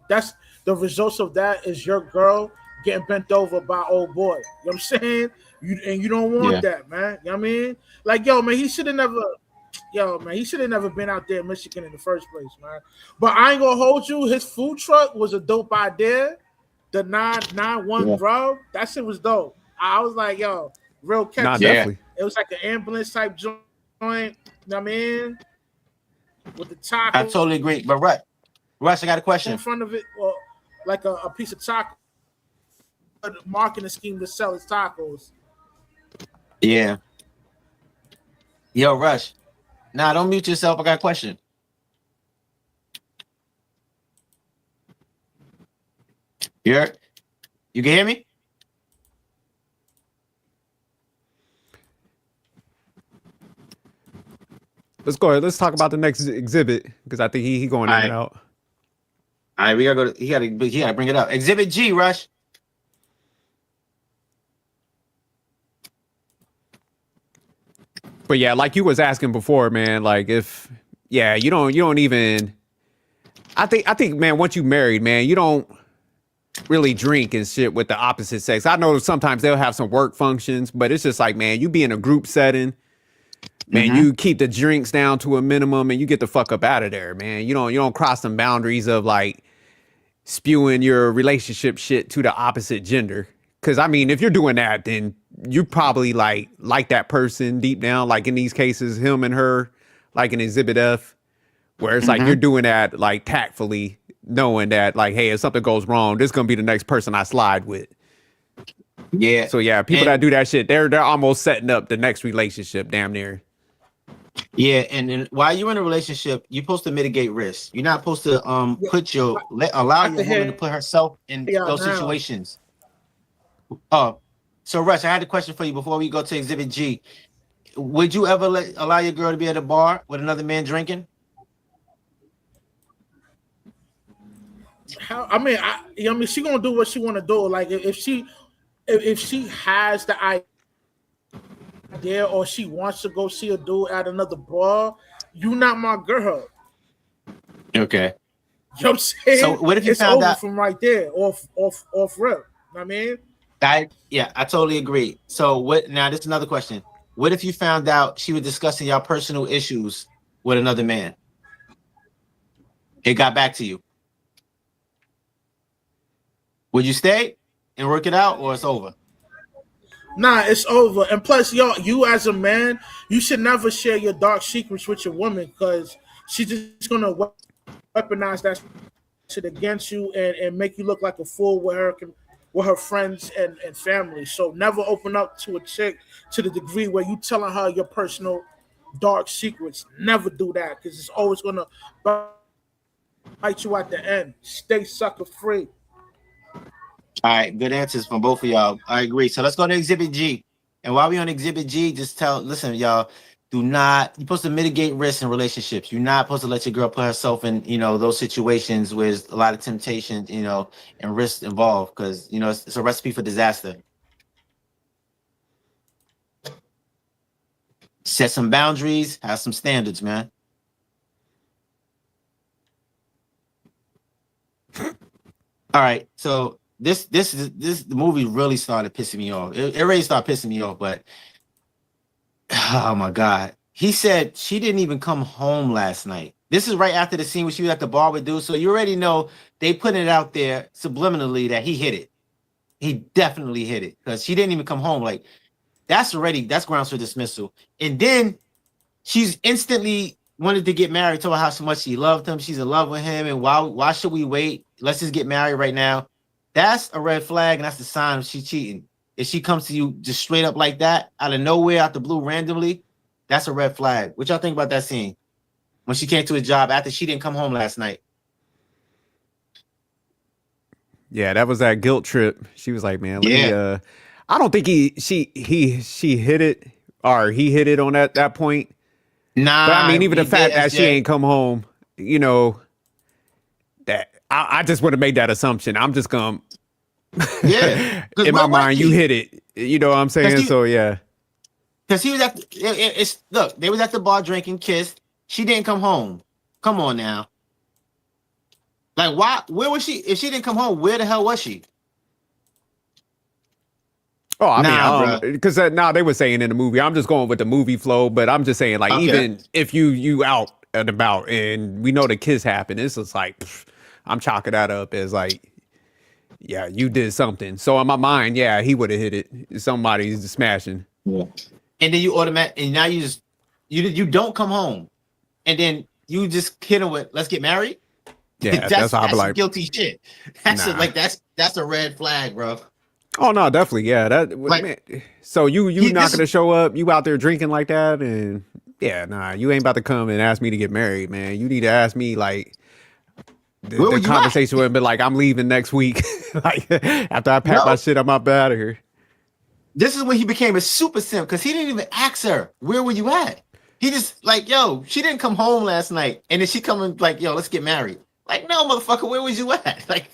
A: that's the results of that is your girl getting bent over by old boy. You know what I'm saying? You don't want that, man. You know what I mean? Like, man, he should have never been out there in Michigan in the first place, man. But I ain't gonna hold you. His food truck was a dope idea. The 991 bro, that shit was dope. I was like, real catchy.
C: Nah, definitely.
A: It was like an ambulance type joint. You know what I mean? With the taco.
B: I totally agree. But Rush, I got a question.
A: In front of it, or like a piece of taco. Marketing scheme to sell his tacos.
B: Yeah. Yo, Rush. Nah, don't mute yourself. I got a question. You can hear me?
C: Let's go ahead. Let's talk about the next exhibit because I think he going in and out.
B: All right, we gotta go. He gotta bring it up. Exhibit G, Rush.
C: But yeah, like you was asking before, man. Like if you don't even. I think, man. Once you married, man, you don't. really drink and shit with the opposite sex. I know sometimes they'll have some work functions, but it's just like, man, you be in a group setting, man, you keep the drinks down to a minimum and you get the fuck up out of there, man. You don't cross some boundaries of like spewing your relationship shit to the opposite gender. Cause I mean, if you're doing that, then you probably like that person deep down, like in these cases, him and her, like in Exhibit F, where it's like you're doing that like tactfully, knowing that like, hey, if something goes wrong, this is gonna be the next person I slide with.
B: Yeah.
C: So yeah, people that do that shit, they're almost setting up the next relationship, damn near.
B: Yeah, and while you're in a relationship, you're supposed to mitigate risk. You're not supposed to allow your woman to put herself in those situations. Oh, so Rush, I had a question for you before we go to Exhibit G. Would you ever allow your girl to be at a bar with another man drinking?
A: I mean, she gonna do what she want to do. Like if she has the idea or she wants to go see a dude at another bar, you not my girl.
B: Okay.
A: You know what I'm saying?
B: So what if you
A: it's
B: found
A: over
B: out
A: from right there, off rip. You know what I mean?
B: I totally agree. So what now? This is another question. What if you found out she was discussing your personal issues with another man? It got back to you. Would you stay and work it out, or it's over?
A: Nah, it's over. And plus, you as a man, you should never share your dark secrets with your woman because she's just gonna weaponize that shit against you and make you look like a fool with her friends and family. So never open up to a chick to the degree where you telling her your personal dark secrets. Never do that because it's always gonna bite you at the end. Stay sucker free.
B: All right, good answers from both of y'all. I agree. So let's go to Exhibit G. And while we're on Exhibit G, listen, y'all, you're supposed to mitigate risks in relationships. You're not supposed to let your girl put herself in, those situations where there's a lot of temptation, and risks involved because, it's a recipe for disaster. Set some boundaries, have some standards, man. All right, so the movie really started pissing me off. It already started pissing me off, but oh my God. He said she didn't even come home last night. This is right after the scene where she was at the bar with dude. So you already know they put it out there subliminally that he hit it. He definitely hit it because she didn't even come home. Like that's grounds for dismissal. And then she's instantly wanted to get married, told her how much she loved him. She's in love with him. And why should we wait? Let's just get married right now. That's a red flag, and that's the sign she's cheating. If she comes to you just straight up like that, out of nowhere, out the blue, randomly, that's a red flag. What y'all think about that scene? When she came to his job after she didn't come home last night.
C: Yeah, that was that guilt trip. She was like, man, I don't think she hit it or he hit it on that point.
B: Nah.
C: But I mean, even the fact that she ain't come home, that I just would have made that assumption. I'm just gonna in my mind, you hit it. You know what I'm saying? So yeah.
B: Because he was they was at the bar drinking, kissed. She didn't come home. Come on now. Like, why? Where was she? If she didn't come home, where the hell was she?
C: Oh, I mean, because now they were saying in the movie, I'm just going with the movie flow, but I'm just saying, like, even if you out and about and we know the kiss happened, it's just like, I'm chalking that up as like, yeah, you did something. So in my mind, yeah, he would have hit it. Somebody's smashing.
B: Yeah. And then and now you don't come home, and then you just hit him with, let's get married.
C: Yeah, that's
B: like guilty shit. That's a red flag, bro.
C: Oh no, definitely, yeah. Man. So you not gonna show up? You out there drinking like that, and yeah, nah, you ain't about to come and ask me to get married, man. You need to ask me like the conversation would have been like, I'm leaving next week. Like after I pack my shit, I'm up out of here.
B: This is when he became a super simp because he didn't even ask her, where were you at? He just like, yo, she didn't come home last night, and then she coming like, yo, let's get married. Like, no, motherfucker, where was you at? Like,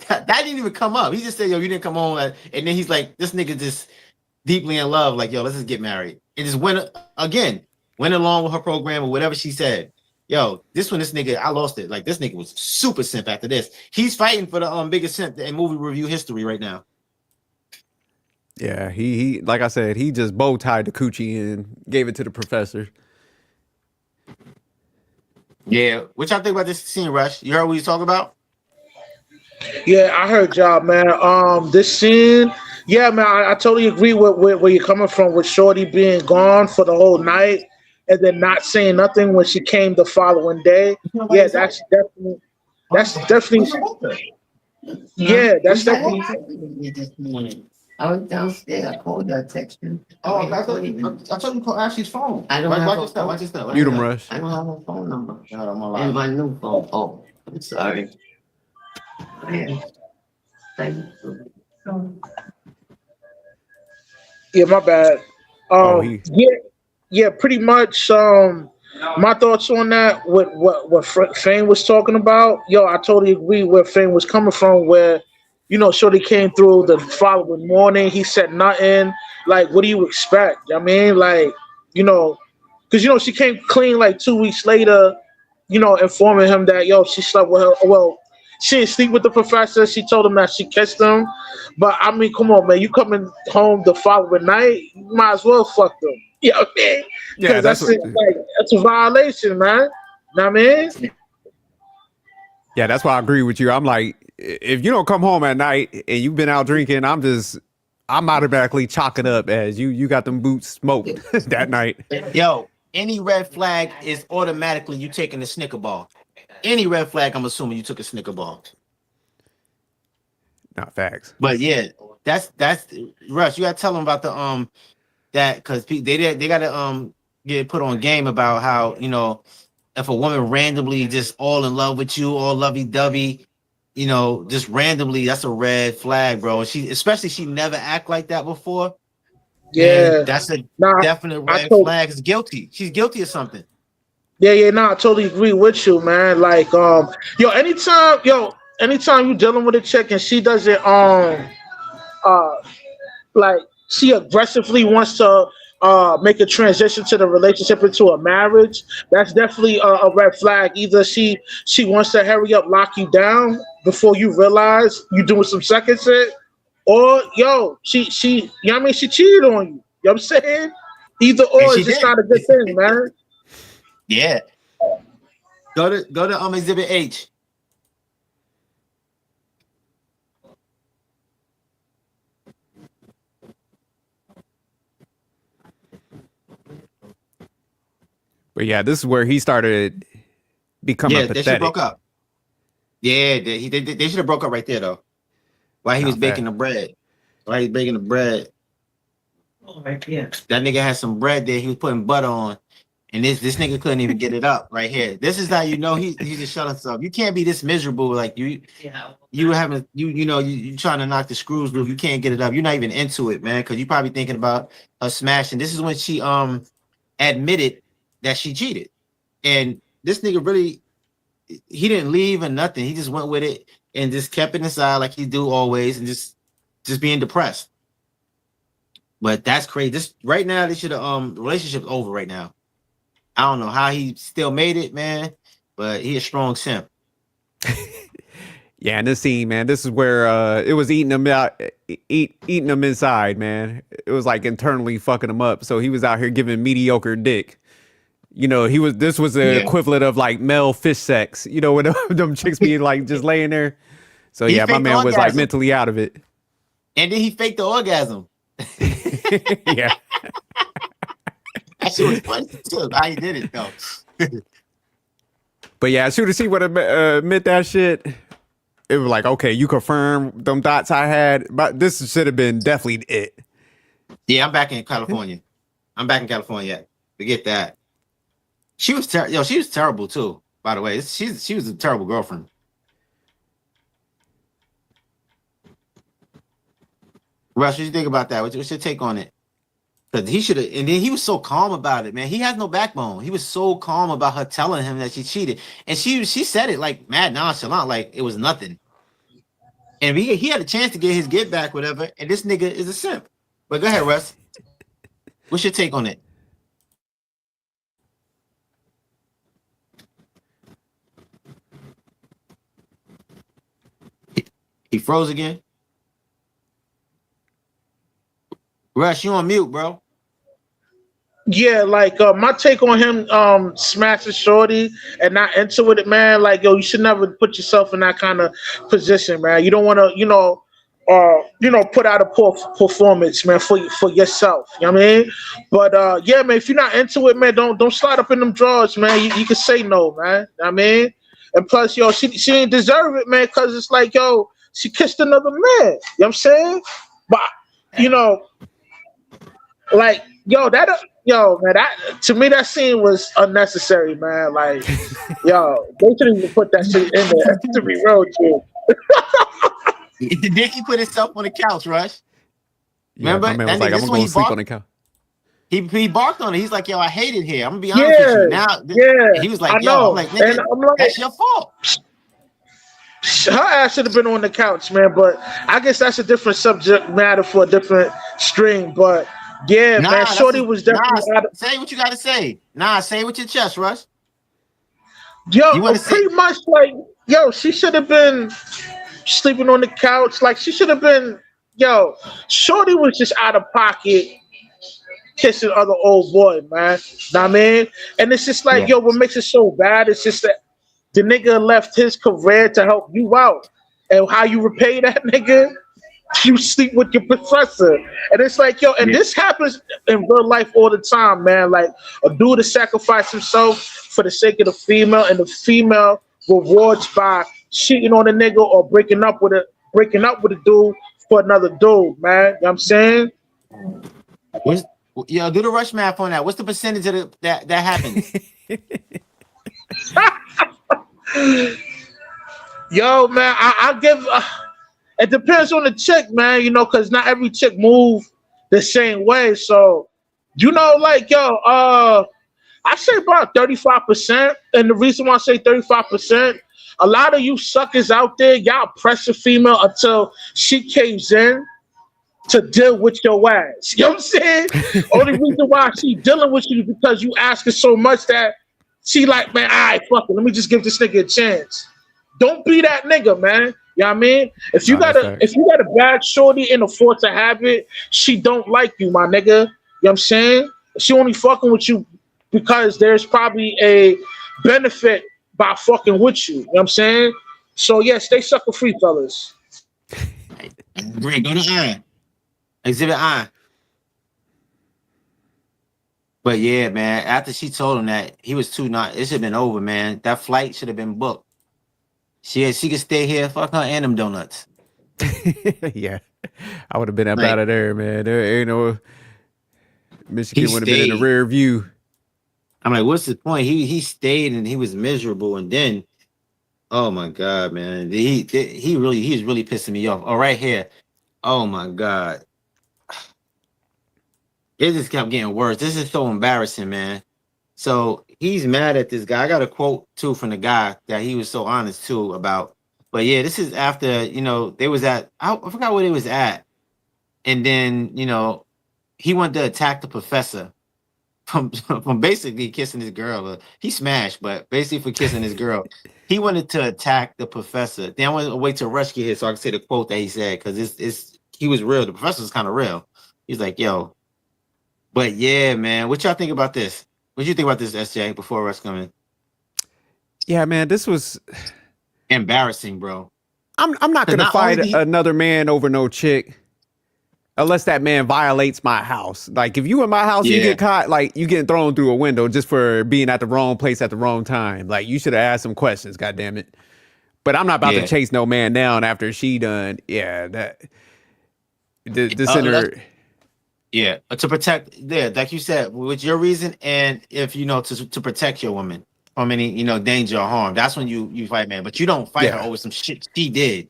B: that didn't even come up. He just said, yo, you didn't come home. And then he's like, this nigga just deeply in love. Like, yo, let's just get married. And just went along with her program or whatever she said. Yo, this nigga, I lost it. Like this nigga was super simp after this. He's fighting for the biggest simp in movie review history right now.
C: Yeah, he like I said, he just bow tied the coochie and gave it to the professor.
B: Yeah, what y'all think about this scene, Rush? You heard what he's talking about?
A: Yeah, I heard y'all, man. This scene, yeah, man, I totally agree with where you're coming from with Shorty being gone for the whole night and then not saying nothing when she came the following day. Yeah, that's definitely, yeah, that's definitely.
D: I was downstairs. I called her, text you.
B: Oh, I told you to call Ashley's phone.
D: I don't have a phone.
B: Watch this stuff.
C: Mute him, Rush.
D: I don't have a phone number.
B: No, I'm
D: And
B: alive.
D: my new phone. Oh, I'm sorry. Man. Thank you.
A: Yeah, my bad. Yeah, pretty much. My thoughts on that, what Fane was talking about. Yo, I totally agree where Fane was coming from. Where, Shorty came through the following morning. He said nothing. Like, what do you expect? I mean, like, because she came clean like 2 weeks later. Informing him that she slept with her. Well, she didn't sleep with the professor. She told him that she kissed him. But I mean, come on, man. You coming home the following night, you might as well fuck them. You know what I mean?
C: Yeah,
A: Because that's a violation, man. You know what I mean?
C: Yeah, that's why I agree with you. I'm like, if you don't come home at night and you've been out drinking, I'm automatically chalking up as you got them boots smoked that night.
B: Yo, any red flag is automatically you taking a Snicker bar. Any red flag, I'm assuming you took a Snicker bar.
C: Not facts.
B: But yeah, that's Rush. You gotta tell them about the that because they gotta get put on game about how if a woman randomly just all in love with you, all lovey dovey, just randomly, that's a red flag, bro. She never act like that before.
A: Yeah,
B: that's a definite red flag. It's guilty. She's guilty of something.
A: Yeah, I totally agree with you, man. Like, anytime you're dealing with a chick and she doesn't, like, she aggressively wants to, make a transition to the relationship into a marriage, that's definitely a red flag. Either she wants to hurry up, lock you down before you realize you're doing some second shit, or she she cheated on you. You know what I'm saying? Either or, it's just not a good thing, man.
B: Yeah. Go to Exhibit H.
C: But yeah, this is where he started becoming pathetic.
B: They should broke up. Yeah, they should have broke up right there though. While he was baking the bread. While he's baking the bread.
D: Oh, right here.
B: That nigga had some bread there. He was putting butter on. And this nigga couldn't even get it up right here. This is how he just shut himself. You can't be this miserable. Like you trying to knock the screws loose. You can't get it up. You're not even into it, man. Because you're probably thinking about her smashing. This is when she admitted that she cheated. And this nigga really, he didn't leave or nothing. He just went with it and just kept it inside like he do always, and just being depressed. But that's crazy. This right now, they should have the relationship's over right now. I don't know how he still made it, man, but he a strong simp.
C: Yeah, in this scene, man, this is where it was eating him out, eating him inside, man. It was like internally fucking him up. So he was out here giving mediocre dick. This was the equivalent of like male fish sex. When them chicks be like just laying there. So yeah, my man was like mentally out of it.
B: And then he faked the orgasm.
C: Yeah.
B: That shit was funny too. How he did it though.
C: But yeah, as soon as he would admit that shit, it was like, okay, you confirm them thoughts I had, but this should have been definitely it.
B: Yeah, I'm back in California. Forget that. She was she was terrible too. By the way, she was a terrible girlfriend. Russ, what do you think about that? What's your take on it? Because he should have, and then he was so calm about it, man. He has no backbone. He was so calm about her telling him that she cheated, and she said it like mad nonchalant, like it was nothing. And he had a chance to get his get back, whatever. And this nigga is a simp. But go ahead, Russ. What's your take on it? He froze again. Rush, you on mute, bro.
A: Yeah, like my take on him smashing Shorty and not into it, man. Like, yo, you should never put yourself in that kind of position, man. You don't want to, put out a poor performance, man, for yourself. You know what I mean? But yeah, man, if you're not into it, man, don't slide up in them drawers, man. You can say no, man. You know what I mean? And plus, yo, she didn't deserve it, man, because it's like, yo, she kissed another man. You know what I'm saying? But like, yo, man, that to me that scene was unnecessary, man. Like, yo, they shouldn't even put that shit in there. To be real, dude.
B: Did he put himself on the couch, Rush? Remember?
C: Yeah, my man was like, I'm gonna go sleep on the couch.
B: He barked on it. He's like, yo, I hate it here. I'm gonna be honest with you. Now, he was like, yo, I'm like, nigga, that's your fault.
A: Her ass should have been on the couch, man. But I guess that's a different subject matter for a different stream. But yeah, man, Shorty was definitely
B: say what you gotta say. Say it with your chest, Rush.
A: Yo, pretty much like, yo, she should have been sleeping on the couch. Like, she should have been, yo, Shorty was just out of pocket kissing other old boy, man. Know what I mean? And it's just like, yo, what makes it so bad? It's just that the nigga left his career to help you out. And how you repay that nigga? You sleep with your professor. And it's like, yo, and this happens in real life all the time, man. Like, a dude to sacrifice himself for the sake of the female, and the female rewards by cheating on a nigga or breaking up with a dude for another dude, man. You know what I'm saying?
B: Yo, do the Rush math on that. What's the percentage of that happens?
A: Yo, man, I give. It depends on the chick, man. Because not every chick move the same way. So, like, yo, I say about 35%. And the reason why I say 35%, a lot of you suckers out there, y'all press a female until she caves in to deal with your ass. You know what I'm saying? Only reason why she dealing with you is because you ask her so much that she like, man, all right, fuck it. Let me just give this nigga a chance. Don't be that nigga, man. You know what I mean? If you got a bad shorty and a force of habit, she don't like you, my nigga. You know what I'm saying? She only fucking with you because there's probably a benefit by fucking with you. You know what I'm saying? So yeah, stay sucker free, fellas.
B: Great, go to I. Exhibit I. But yeah, man, after she told him that, he was too not. It should have been over, man. That flight should have been booked. She could stay here, fuck her and them donuts.
C: Yeah, I would have been up out of there, man. There ain't no Michigan would have been in the rear view.
B: I'm like, what's the point? He stayed and he was miserable, and then, oh my god, man, he's really pissing me off. Oh, right here, oh my god, it just kept getting worse. This is so embarrassing, man. So he's mad at this guy. I got a quote too from the guy that he was so honest too about. But yeah, this is after, they was at, I forgot where they was at. And then, he wanted to attack the professor from basically kissing his girl. He smashed, but basically for kissing his girl. He wanted to attack the professor. Then I want to wait till Rush get here so I can say the quote that he said, because he was real. The professor's kind of real. He's like, yo. But yeah, man, what y'all think about this? What do you think about this, SJ, before Rush come in?
C: Yeah, man, this was
B: embarrassing, bro.
C: I'm not gonna fight another man over no chick unless that man violates my house. Like, if you in my house, you get caught, like, you getting thrown through a window just for being at the wrong place at the wrong time. Like, you should have asked some questions, goddammit. But I'm not about to chase no man down after she done. Yeah, this in her.
B: Yeah, to protect, like you said, with your reason, and if to protect your woman from any danger or harm, that's when you fight, man. But you don't fight her over some shit she did.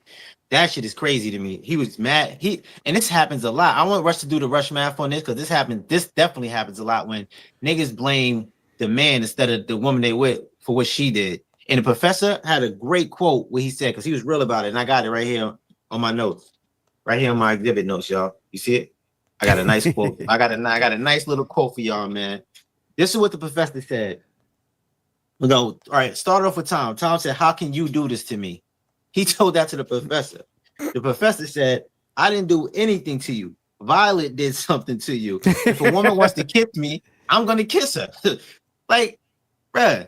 B: That shit is crazy to me. He was mad. And this happens a lot. I want Rush to do the Rush math on this because this definitely happens a lot when niggas blame the man instead of the woman they with for what she did. And the professor had a great quote where he said, because he was real about it, and I got it right here on my notes, right here on my exhibit notes, y'all. You see it? I got a nice quote. I got a nice little quote for y'all, man. This is what the professor said. All right, start off with Tom. Tom said, how can you do this to me? He told that to the professor. The professor said, I didn't do anything to you. Violet did something to you. If a woman wants to kiss me, I'm going to kiss her. Like, bruh,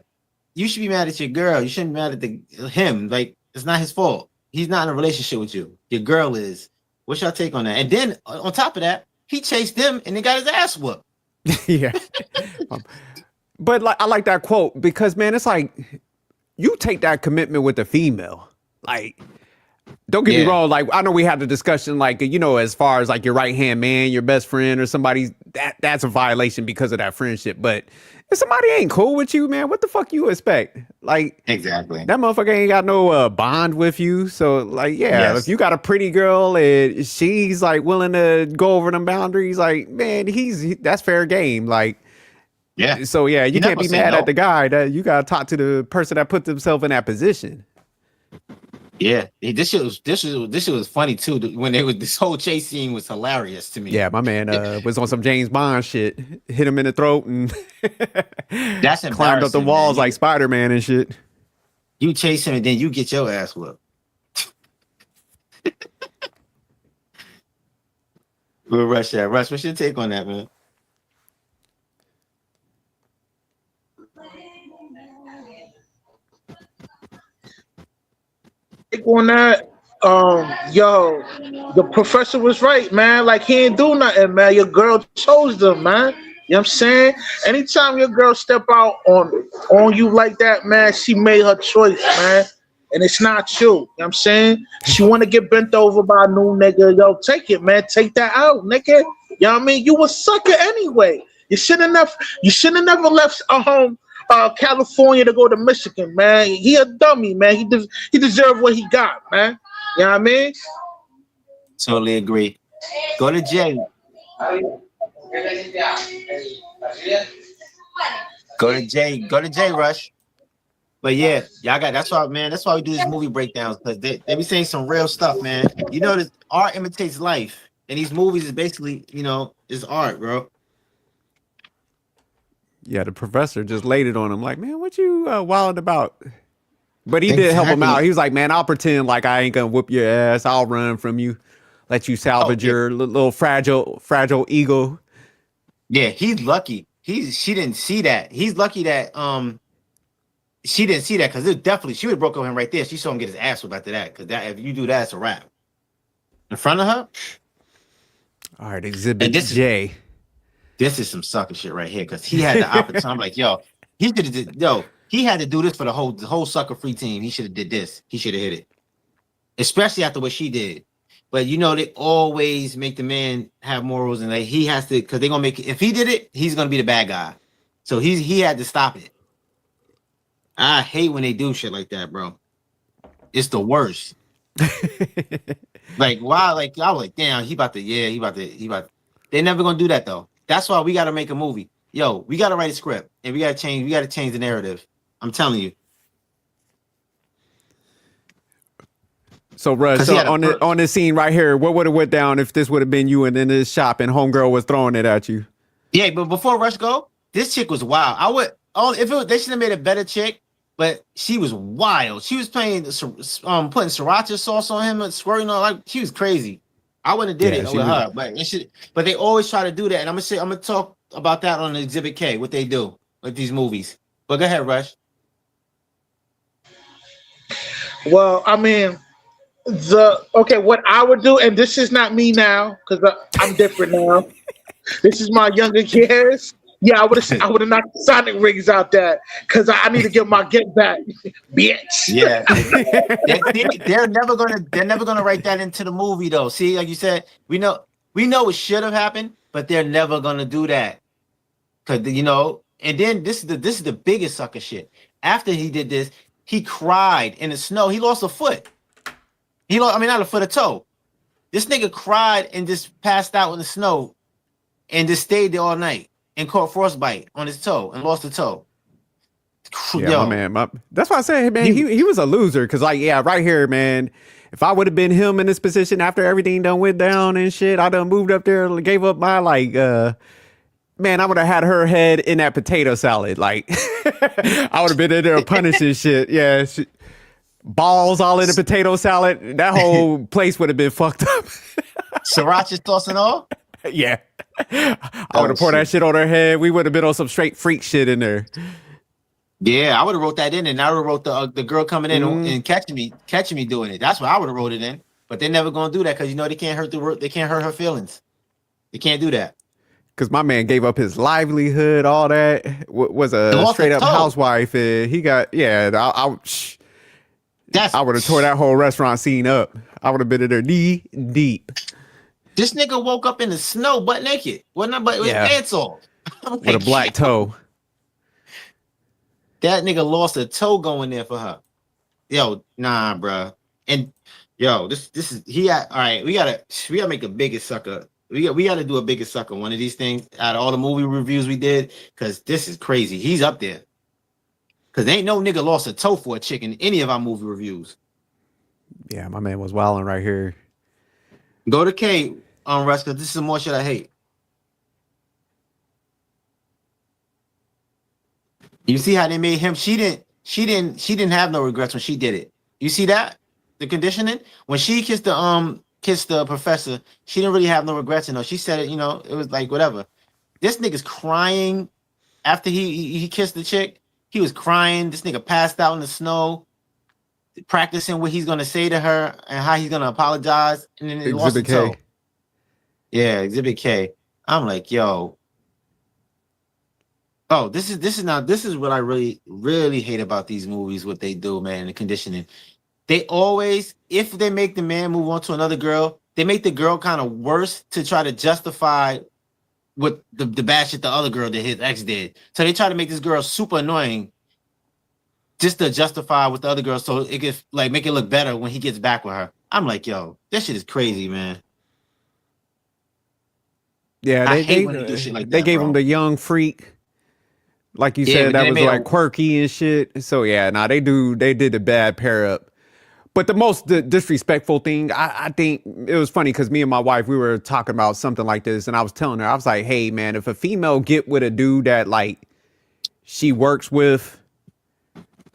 B: you should be mad at your girl. You shouldn't be mad at him. Like, it's not his fault. He's not in a relationship with you. Your girl is. What's your take on that? And then on top of that, he chased them and they got his ass whooped.
C: Yeah. But like, I like that quote because, man, it's like you take that commitment with the female. Like, don't get me wrong. Like, I know we had the discussion, like, you know, as far as like your right hand man, your best friend, or somebody that's a violation because of that friendship. But if somebody ain't cool with you, man, what the fuck you expect? Like,
B: exactly,
C: that motherfucker ain't got no bond with you. So, like, if you got a pretty girl and she's like willing to go over them boundaries, like, man, that's fair game. Like,
B: yeah.
C: So you can't be mad at the guy. That you gotta talk to the person that put themselves in that position.
B: Yeah, this shit was funny too. When this whole chase scene was hilarious to me.
C: Yeah, my man was on some James Bond shit. Hit him in the throat and
B: that's
C: climbed up the walls like Spider-Man and shit.
B: You chase him and then you get your ass whooped. We'll rush that. Rush, what's your take on that, man?
A: On that, yo, the professor was right, man. Like, he ain't do nothing, man. Your girl chose them, man. You know what I'm saying? Anytime your girl step out on you like that, man, she made her choice, man. And it's not you. You know what I'm saying? She want to get bent over by a new nigga. Yo, take it, man. Take that out, nigga. You know what I mean? You a sucker anyway. You should have never left home. California to go to Michigan, man. He a dummy, man. He deserved what he got, man. You know what I mean?
B: Totally agree. Go to Jay. Go to Jay, Rush. But yeah, y'all that's why we do these movie breakdowns, because they be saying some real stuff, man. You know, this art imitates life, and these movies is basically, you know, is art, bro.
C: Yeah, the professor just laid it on him like, man, what you wilding about? But he did help him out. He was like, man, I'll pretend like I ain't gonna whoop your ass. I'll run from you, let you salvage your little fragile ego.
B: Yeah, he's lucky. She didn't see that. He's lucky that she didn't see that, because it definitely, she would have broke up him right there. She saw him get his ass whooped after that, because that, if you do that, it's a wrap. In front of her.
C: All right, Exhibit J.
B: This is some sucker shit right here, because he had the opportunity. I'm like, he had to do this for the whole sucker free team. He should have did this. He should have hit it, especially after what she did. But you know, they always make the man have morals, and like he has to, because they're gonna make it. If he did it, he's gonna be the bad guy. So he had to stop it. I hate when they do shit like that, bro. It's the worst. Like, wow, like I was like, damn, he about to. They're never gonna do that though. That's why we gotta make a movie. Yo, we gotta write a script, and we gotta change the narrative. I'm telling you.
C: So Russ, on this scene right here, what would have went down if this would have been you and in this shop and homegirl was throwing it at you?
B: Yeah, but before Rush go, this chick was wild. They should have made a better chick, but she was wild. She was putting sriracha sauce on him and squirting on, like, she was crazy. I wouldn't have did it with her, but they always try to do that, and I'm gonna talk about that on Exhibit K, what they do with these movies. But go ahead, Rush.
A: Well, I mean, what I would do, and this is not me now, because I'm different now. This is my younger years. Yeah, I would have knocked the Sonic rings out there, because I need to get my get back, bitch.
B: Yeah, they're never gonna write that into the movie though. See, like you said, we know it should have happened, but they're never gonna do that, because you know. And then this is the biggest sucker shit. After he did this, he cried in the snow. He lost a foot. Not a foot, a toe. This nigga cried and just passed out in the snow, and just stayed there all night and caught frostbite on his toe and lost a toe.
C: Yeah, my man. That's why I said, man, he was a loser. Because, like, yeah, right here, man, if I would have been him in this position after everything done went down and shit, I done moved up there and gave up my, like, man, I would have had her head in that potato salad. Like, I would have been in there punishing shit. Yeah. balls all in the potato salad. That whole place would have been fucked up.
B: Sriracha sauce and all.
C: Yeah. I would have poured that shit on her head. We would have been on some straight freak shit in there.
B: Yeah, I would have wrote that in, and I would have wrote the girl coming in and catching me doing it. That's what I would have wrote it in. But they're never gonna do that because they can't hurt her feelings. They can't do that. Because
C: my man gave up his livelihood, all that. Was a straight up housewife, and he got I would have tore that whole restaurant scene up. I would have been in there knee deep.
B: This nigga woke up in the snow butt naked. With his pants off.
C: With a black toe.
B: That nigga lost a toe going there for her. Yo, nah, bro. And yo, this is all right. We gotta make a biggest sucker. We gotta do a biggest sucker one of these things out of all the movie reviews we did, because this is crazy. He's up there. Cause ain't no nigga lost a toe for a chick in any of our movie reviews.
C: Yeah, my man was wilding right here.
B: Go to K on Russ, because this is some more shit I hate. You see how they made him? She didn't have no regrets when she did it. You see that? The conditioning? When she kissed the professor, she didn't really have no regrets, she said it, it was like whatever. This nigga's crying after he kissed the chick. He was crying. This nigga passed out in the snow, practicing what he's gonna say to her and how he's gonna apologize. And then
C: Exhibit K.
B: Toe. Yeah, Exhibit K. I'm like, yo. Oh, this is what I really, really hate about these movies, what they do, man, the conditioning. They always, if they make the man move on to another girl, they make the girl kind of worse to try to justify what the bad shit the other girl that his ex did. So they try to make this girl super annoying just to justify with the other girl, so it could like make it look better when he gets back with her. I'm like, yo, this shit is crazy, man.
C: Yeah, they do shit like that, they gave him the young freak, like you said, that was like quirky and shit. So yeah, they did the bad pair up. But the most disrespectful thing, I think it was funny because me and my wife, we were talking about something like this, and I was telling her, I was like, hey man, if a female get with a dude that like she works with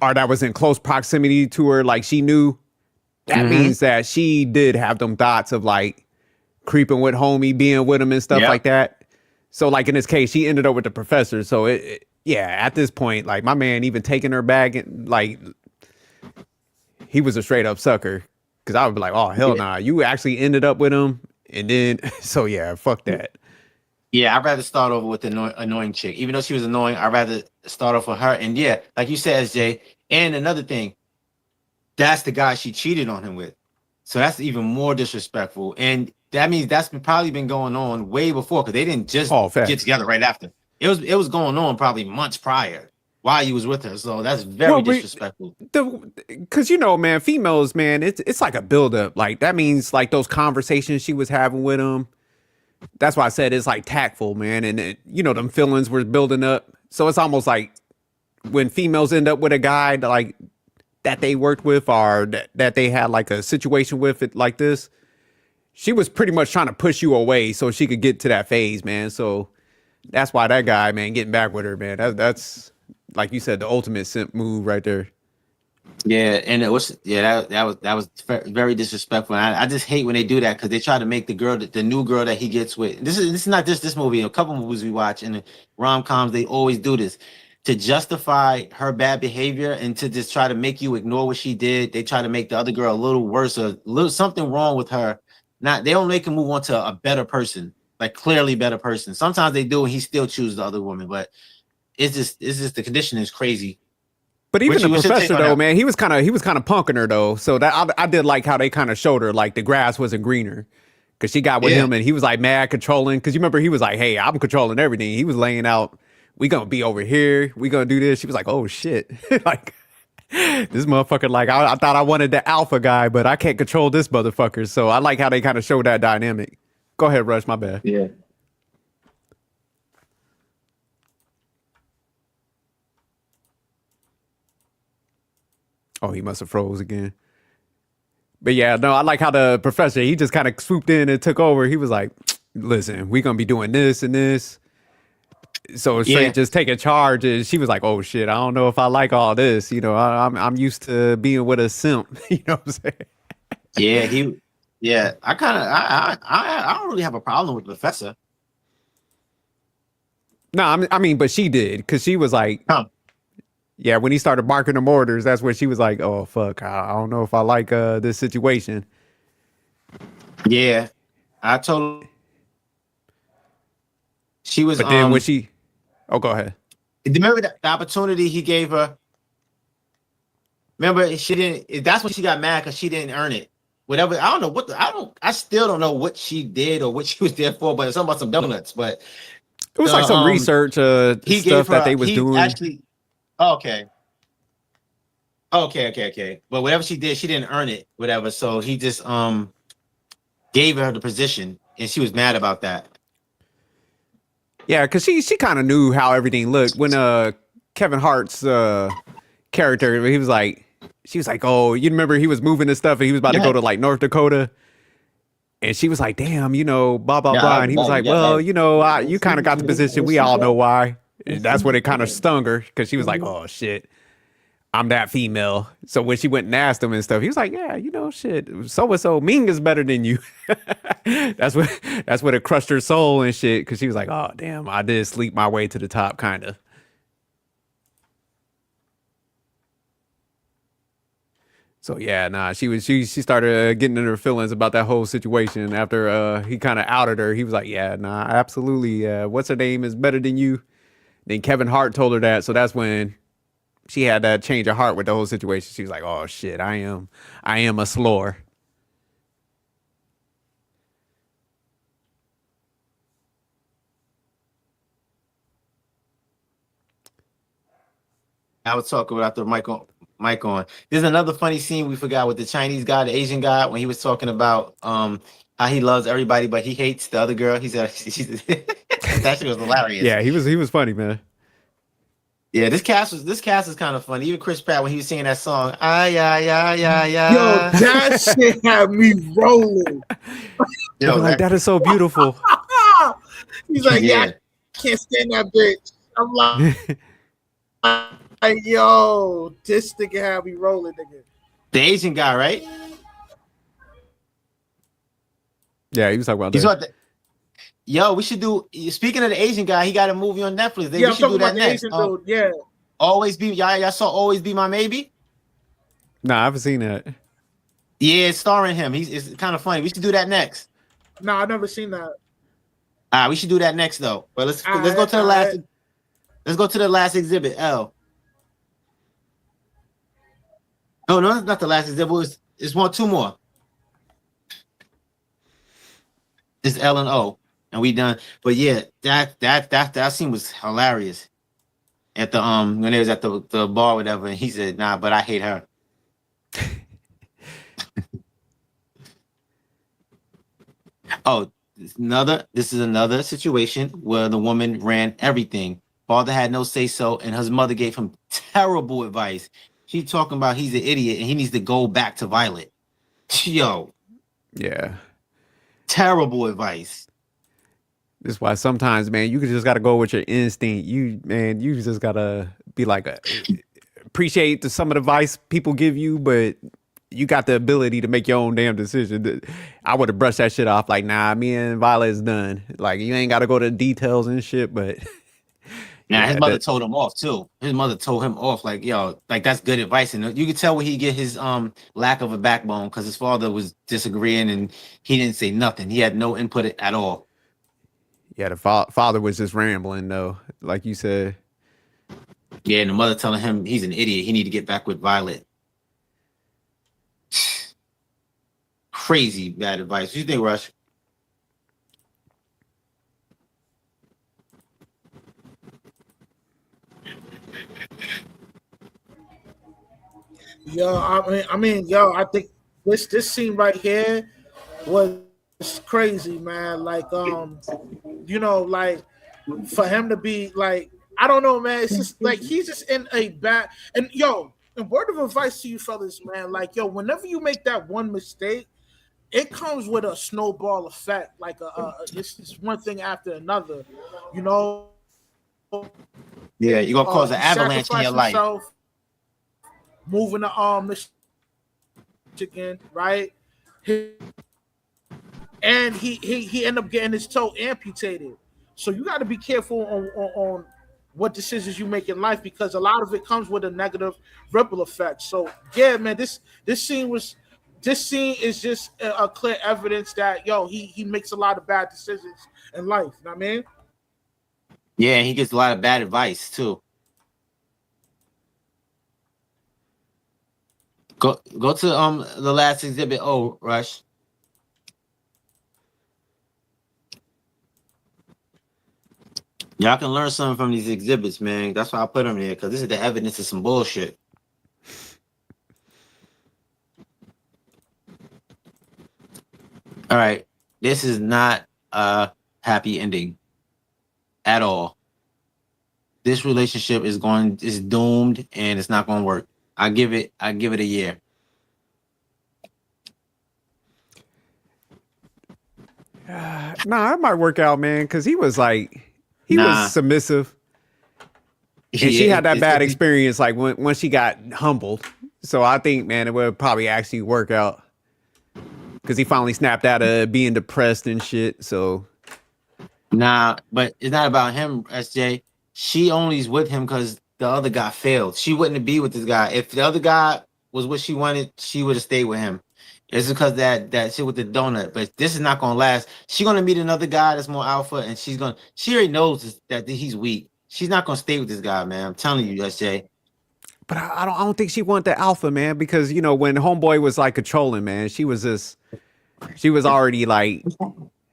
C: or that was in close proximity to her, like she knew, that means that she did have them thoughts of like creeping with homie, being with him and stuff like that. So like in this case, she ended up with the professor. So at this point, like my man even taking her back and like, he was a straight up sucker, because I would be like, oh, hell nah. You actually ended up with him. And then, so yeah, fuck that.
B: Yeah, I'd rather start over with the annoying chick. Even though she was annoying, I'd rather start off with her. And yeah, like you said, SJ, and another thing, that's the guy she cheated on him with. So that's even more disrespectful. And that means that's probably been going on way before, because they didn't just get together right after. It was going on probably months prior, while you was with her. So that's very disrespectful.
C: Because, man, females, man, it's like a buildup. Like, that means, like, those conversations she was having with him, that's why I said it's, like, tactful, man. And, them feelings were building up. So it's almost like when females end up with a guy, like, that they worked with or that they had, like, a situation with it like this, she was pretty much trying to push you away so she could get to that phase, man. So that's why that guy, man, getting back with her, man, that's like you said, the ultimate simp move right there.
B: Yeah, and it was that was very disrespectful. And I just hate when they do that, because they try to make the new girl that he gets with. This is not just this movie. A couple movies we watch and rom-coms, they always do this to justify her bad behavior and to just try to make you ignore what she did. They try to make the other girl a little worse or something wrong with her. They don't make him move on to a better person, like clearly better person. Sometimes they do, and he still chooses the other woman, but it's just the condition is crazy.
C: But even the professor though, man, he was kind of punking her though. So that I did like how they kind of showed her like the grass wasn't greener, because she got with him and he was like mad controlling. Because you remember he was like, hey, I'm controlling everything. He was laying out, we gonna be over here, we gonna do this. She was like, oh shit, like this motherfucker. Like I thought I wanted the alpha guy, but I can't control this motherfucker. So I like how they kind of showed that dynamic. Go ahead, Rush. My bad.
B: Yeah.
C: Oh, he must have froze again. But yeah, no, I like how the professor, he just kind of swooped in and took over. He was like, listen, we're going to be doing this and this. So
B: Yeah,
C: straight just taking charge, and she was like, "Oh shit, I don't know if I like all this. You know, I'm used to being with a simp. You know what I'm saying?"
B: yeah, I kind of, I don't really have a problem with Professor.
C: No, I mean, but she did because she was like,
B: Huh.
C: yeah, when he started barking them orders, that's where she was like, "Oh fuck, I don't know if I like this situation."
B: Yeah, I told she was
C: But then when she, oh, go ahead.
B: remember the opportunity he gave her. Remember, she didn't. That's when she got mad because she didn't earn it. Whatever. I don't know what. I still don't know what she did or what she was there for. But it's something about some donuts. But
C: It was like some research
B: he gave
C: stuff that
B: her.
C: they was
B: He
C: doing.
B: actually. Okay. Okay. But whatever she did, she didn't earn it. Whatever. So he just gave her the position, and she was mad about that.
C: Yeah, because she kind of knew how everything looked when Kevin Hart's character, he was like, she was like, "Oh, you remember he was moving and stuff, and he was about to go to like North Dakota." And she was like, "Damn, you know, blah blah blah." And he was like, "Well, you know, you kind of got the position. We all know why." And that's when it kind of stung her because she was like, "Oh shit, I'm that female." So when she went and asked him and stuff, he was like, "Yeah, you know, shit, so and so Ming is better than you." that's what it crushed her soul and shit because she was like, "Oh damn, I did sleep my way to the top, kind of." So yeah, nah, she started getting in her feelings about that whole situation after he kind of outed her. He was like, "Yeah, nah, absolutely. What's her name is better than you." Then Kevin Hart told her that, so that's when she had that change of heart with the whole situation. She was like, "Oh shit, I am a slore."
B: I was talking without the mic on. There's another funny scene we forgot with the Chinese guy, the Asian guy, when he was talking about how he loves everybody, but he hates the other girl. He said that shit was hilarious.
C: Yeah, he was funny, man.
B: Yeah, this cast is kind of funny. Even Chris Pratt when he was singing that song, yeah.
A: Yo, that shit had me rolling.
C: Yo, like that is so beautiful.
A: He's like, yeah, I can't stand that bitch. I'm like, yo, this nigga had me rolling, nigga.
B: The Asian guy, right?
C: Yeah, he was talking about that.
B: Yo, we should do. Speaking of the Asian guy, he got a movie on Netflix.
A: Yeah,
B: we should do that next.
A: Dude, yeah.
B: Always be y'all saw Always Be My Maybe?
C: Nah, I haven't seen that.
B: Yeah, it's starring him. It's kind of funny. We should do that next.
A: No, I've never seen that.
B: We should do that next though. But let's go to the last. Let's go to the last exhibit, L. Oh no, it's not the last exhibit. It's two more. It's L and O, and we done. But yeah, that scene was hilarious. At the when they was at the bar, or whatever, and he said, "Nah, but I hate her." Oh, this is another situation where the woman ran everything. Father had no say so, and his mother gave him terrible advice. She talking about he's an idiot and he needs to go back to Violet. Yo.
C: Yeah.
B: Terrible advice.
C: That's why sometimes, man, you just gotta go with your instinct. You just gotta be like appreciate some of the advice people give you, but you got the ability to make your own damn decision. I would have brushed that shit off like, nah, me and Violet's done. Like, you ain't gotta go to details and shit, but
B: yeah, his mother told him off too. His mother told him off, like, yo, like that's good advice. And you could tell where he get his lack of a backbone because his father was disagreeing and he didn't say nothing. He had no input at all.
C: Yeah, the father was just rambling though, like you said.
B: Yeah, and the mother telling him he's an idiot. He need to get back with Violet. Crazy bad advice. What do you think, Rush?
A: Yo, I think this scene right here was crazy, man. Like, you know, like for him to be like, I don't know, man. It's just like he's just in a bad. And yo, a word of advice to you fellas, man. Like, yo, whenever you make that one mistake, it comes with a snowball effect. Like, it's one thing after another, you know.
B: Yeah, you're gonna cause an
A: he
B: avalanche in your
A: sacrificed
B: life.
A: himself, moving to Michigan, right? And he ended up getting his toe amputated. So you got to be careful on what decisions you make in life, because a lot of it comes with a negative ripple effect. So yeah, man, this scene is just a clear evidence that he makes a lot of bad decisions in life. You know what I mean?
B: Yeah, he gets a lot of bad advice too. Go to the last exhibit. Oh, Rush. Y'all can learn something from these exhibits, man. That's why I put them there, because this is the evidence of some bullshit. All right, this is not a happy ending at all. This relationship is doomed, and it's not going to work. I give it a year.
C: Nah, it might work out, man, because he was submissive. And she had that bad experience, like when she got humbled. So I think, man, it would probably actually work out, because he finally snapped out of being depressed and shit. So
B: nah, but it's not about him, SJ. She only is with him because the other guy failed. She wouldn't be with this guy. If the other guy was what she wanted, she would have stayed with him. It's because that shit with the donut. But this is not gonna last. She's gonna meet another guy that's more alpha, and she already knows that he's weak. She's not gonna stay with this guy, man. I'm telling you, SJ.
C: but I don't think she wanted the alpha, man, because when homeboy was like controlling, man, she was already like,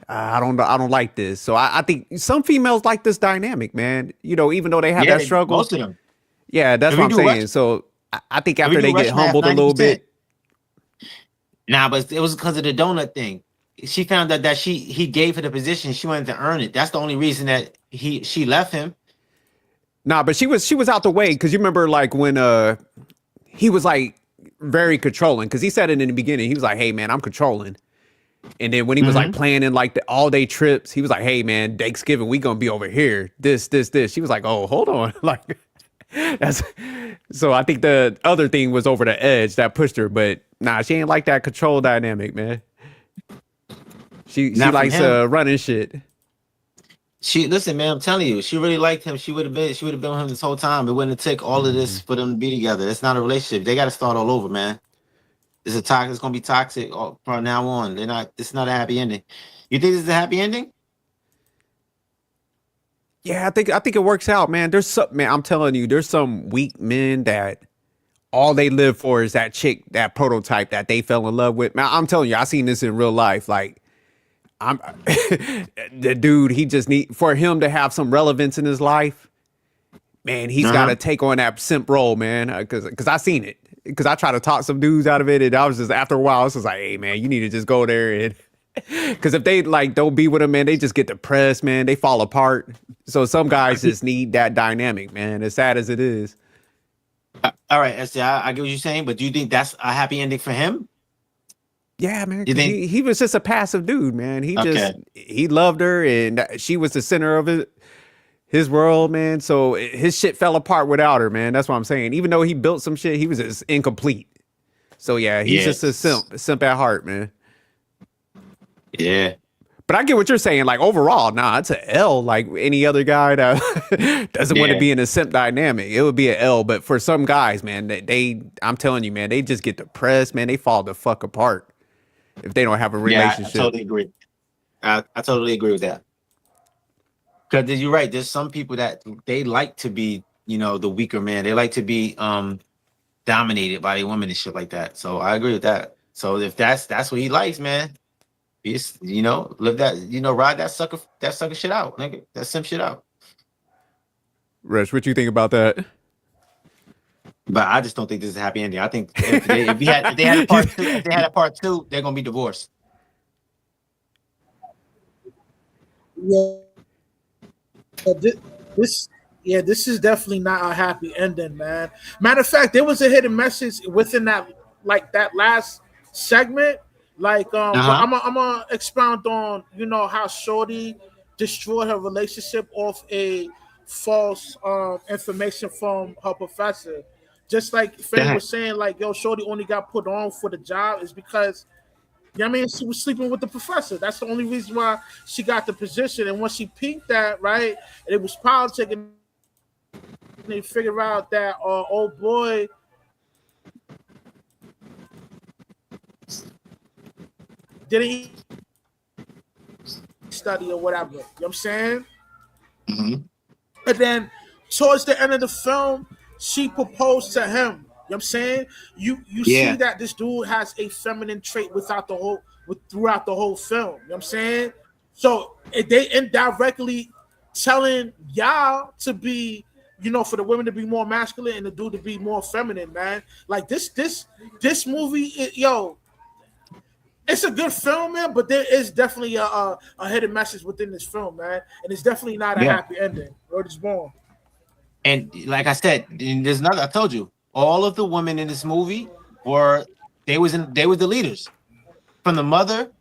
C: I don't like this. So I think some females like this dynamic, man. Even though they have that struggle.
B: Most of them.
C: Yeah, that's what I'm saying. So I think after they get humbled a little bit.
B: Nah, but it was because of the donut thing. She found out that he gave her the position. She wanted to earn it. That's the only reason that she left him.
C: Nah, but she was out the way, because you remember like when he was like very controlling, because he said it in the beginning. He was like, "Hey man, I'm controlling." And then when he was like planning like the all day trips, he was like, "Hey man, Thanksgiving we gonna be over here. This." She was like, "Oh, hold on." Like that's so I think the other thing was over the edge that pushed her, but nah, she ain't like that control dynamic, man. She likes running shit.
B: Listen, man, I'm telling you, she really liked him. She would have been with him this whole time. It wouldn't have taken all of this for them to be together. It's not a relationship. They got to start all over, man. It's gonna be toxic from now on. It's not a happy ending. You think this is a happy ending?
C: Yeah, I think it works out, man. I'm telling you, there's some weak men that all they live for is that chick, that prototype that they fell in love with. Man, I'm telling you, I seen this in real life. Like, the dude, he just for him to have some relevance in his life, man, he's got to take on that simp role, man. Because I seen it. Because I try to talk some dudes out of it, and I was just, after a while, I was just like, "Hey, man, you need to just go there." And because if they like don't be with him, man, they just get depressed, man. They fall apart. So some guys just need that dynamic, man. As sad as it is.
B: All right, SJ, I get what you're saying, but do you think that's a happy ending for him?
C: Yeah, man. He was just a passive dude, man. He loved her, and she was the center of his world, man. So his shit fell apart without her, man. That's what I'm saying. Even though he built some shit, he was just incomplete. So yeah, he's just a simp at heart, man.
B: Yeah.
C: But I get what you're saying. Like overall, nah, it's a L. Like any other guy that doesn't want to be in a simp dynamic, it would be an L. But for some guys, man, I'm telling you, man, they just get depressed, man. They fall the fuck apart if they don't have a relationship.
B: Yeah, I totally agree. I totally agree with that. Because you're right. There's some people that they like to be, the weaker man. They like to be dominated by a woman and shit like that. So I agree with that. So if that's what he likes, man, live that, ride that sucker shit out, nigga. That simp shit out.
C: Rush, what you think about that?
B: But I just don't think this is a happy ending. I think if they had a part two, they're gonna be divorced.
A: This is definitely not a happy ending, man. Matter of fact, there was a hidden message within that last segment. Like, I'm gonna expound on, how Shorty destroyed her relationship off a false information from her professor. Just like Fanny was saying, like, yo, Shorty only got put on for the job is because, you know what I mean, she was sleeping with the professor. That's the only reason why she got the position. And when she peaked that, right, and it was politic, and they figured out that old boy didn't study or whatever. You know what I'm saying?
B: Mm-hmm.
A: And then towards the end of the film, she proposed to him. You know what I'm saying? You see that this dude has a feminine trait throughout the whole film. You know what I'm saying? So they indirectly telling y'all to be, for the women to be more masculine and the dude to be more feminine, man. Like this movie, it's a good film, man, but there is definitely a hidden message within this film, man. And it's definitely not a happy ending. Word is born.
B: And like I said, there's another. I told you, all of the women in this movie were the leaders, from the mother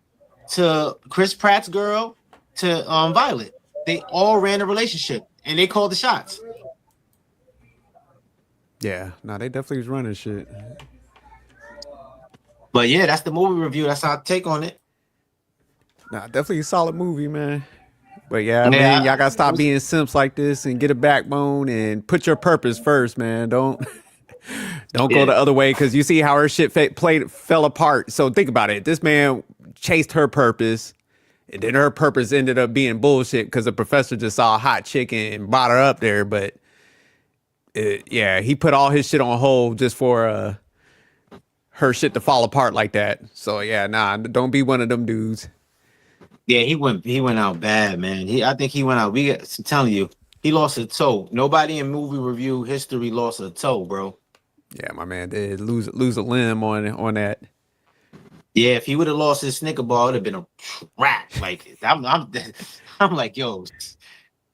B: to Chris Pratt's girl to Violet. They all ran a relationship and they called the shots.
C: Yeah, no, they definitely was running shit.
B: But yeah, that's the movie review. That's our take on it.
C: Nah, definitely a solid movie, man. But yeah, man, y'all gotta stop being simps like this and get a backbone and put your purpose first, man. Don't go the other way, because you see how her shit fell apart. So think about it. This man chased her purpose, and then her purpose ended up being bullshit because the professor just saw a hot chick and brought her up there. But he put all his shit on hold just for her shit to fall apart like that. So yeah, nah, don't be one of them dudes.
B: Yeah, he went out bad, man. I'm telling you, he lost a toe. Nobody in movie review history lost a toe, bro.
C: Yeah, my man did lose a limb on that.
B: Yeah, if he would have lost his Snicker ball, it'd have been a wrap. Like I'm like, yo,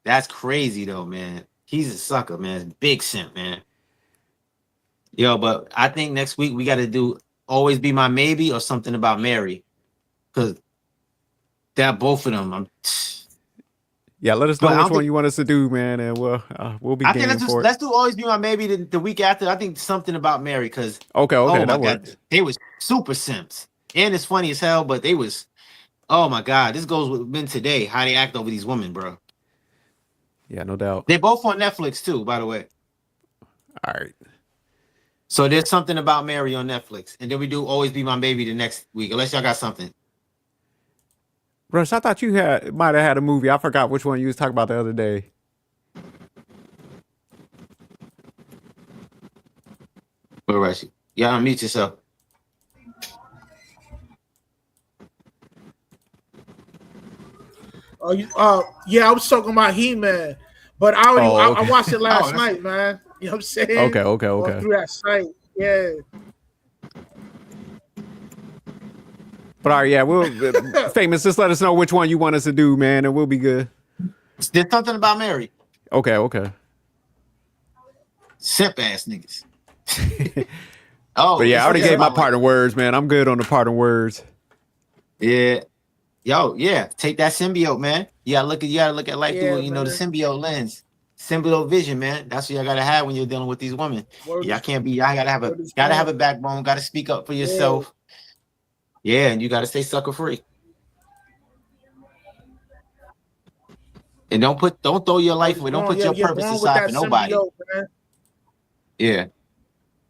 B: that's crazy though, man. He's a sucker, man. Big simp, man. Yo, but I think next week we got to do Always Be My Maybe or Something About Mary, because that both of them.
C: Yeah, let us know which one you want us to do, man, and we'll be game for it.
B: Let's do Always Be My Maybe the week after. I think Something About Mary, because
C: okay, that works.
B: They was super simps, and it's funny as hell, but they was, oh my god, this goes with men today, how they act over these women, bro.
C: Yeah, no doubt.
B: They're both on Netflix too, by the way.
C: All right.
B: So there's Something About Mary on Netflix, and then we do Always Be My Baby the next week, unless y'all got something.
C: Rush, I thought you might have had a movie. I forgot which one you was talking about the other day.
B: All right, y'all unmute yourself.
A: Yeah, I was talking about He-Man, but I watched it last night, man. You know what I'm saying?
C: Okay.
A: Going through that site, yeah.
C: But all right, yeah, we'll Famous. Just let us know which one you want us to do, man, and we'll be good.
B: There's Something About Mary.
C: Okay.
B: Simp ass niggas.
C: But yeah, I already gave my part of words, man. I'm good on the part of words.
B: Yeah. Yo, yeah. Take that symbiote, man. You gotta look at life through, the symbiote lens. Symbiote vision, man. That's what y'all gotta have when you're dealing with these women. Y'all gotta have a backbone, gotta speak up for yourself. Yeah, and you gotta stay sucker free. And don't throw your life away. Don't put your purpose aside for nobody. Yeah.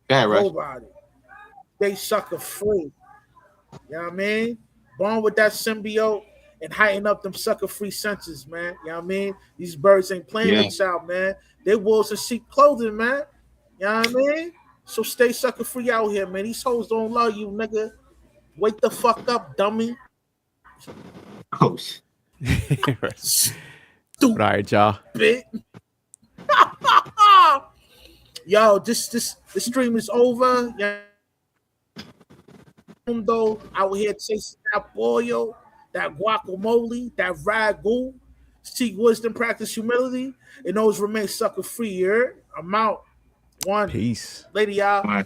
B: Go ahead, Rush.
A: Nobody. They sucker free. You know what I mean? Born with that symbiote and heighten up them sucker free senses, man. You know what I mean? These birds ain't playing with y'all, man. They wolves in sheep clothing, man. You know what I mean? So stay sucker free out here, man. These hoes don't love you, nigga. Wake the fuck up, dummy.
B: Oh,
A: Stupid.
C: All right, y'all.
A: Yo, this stream is over. Yeah. Though out here chasing that boil, that guacamole, that ragu. Seek wisdom, practice humility, and those remain sucker free. I'm out. One.
C: Peace.
A: Later, y'all.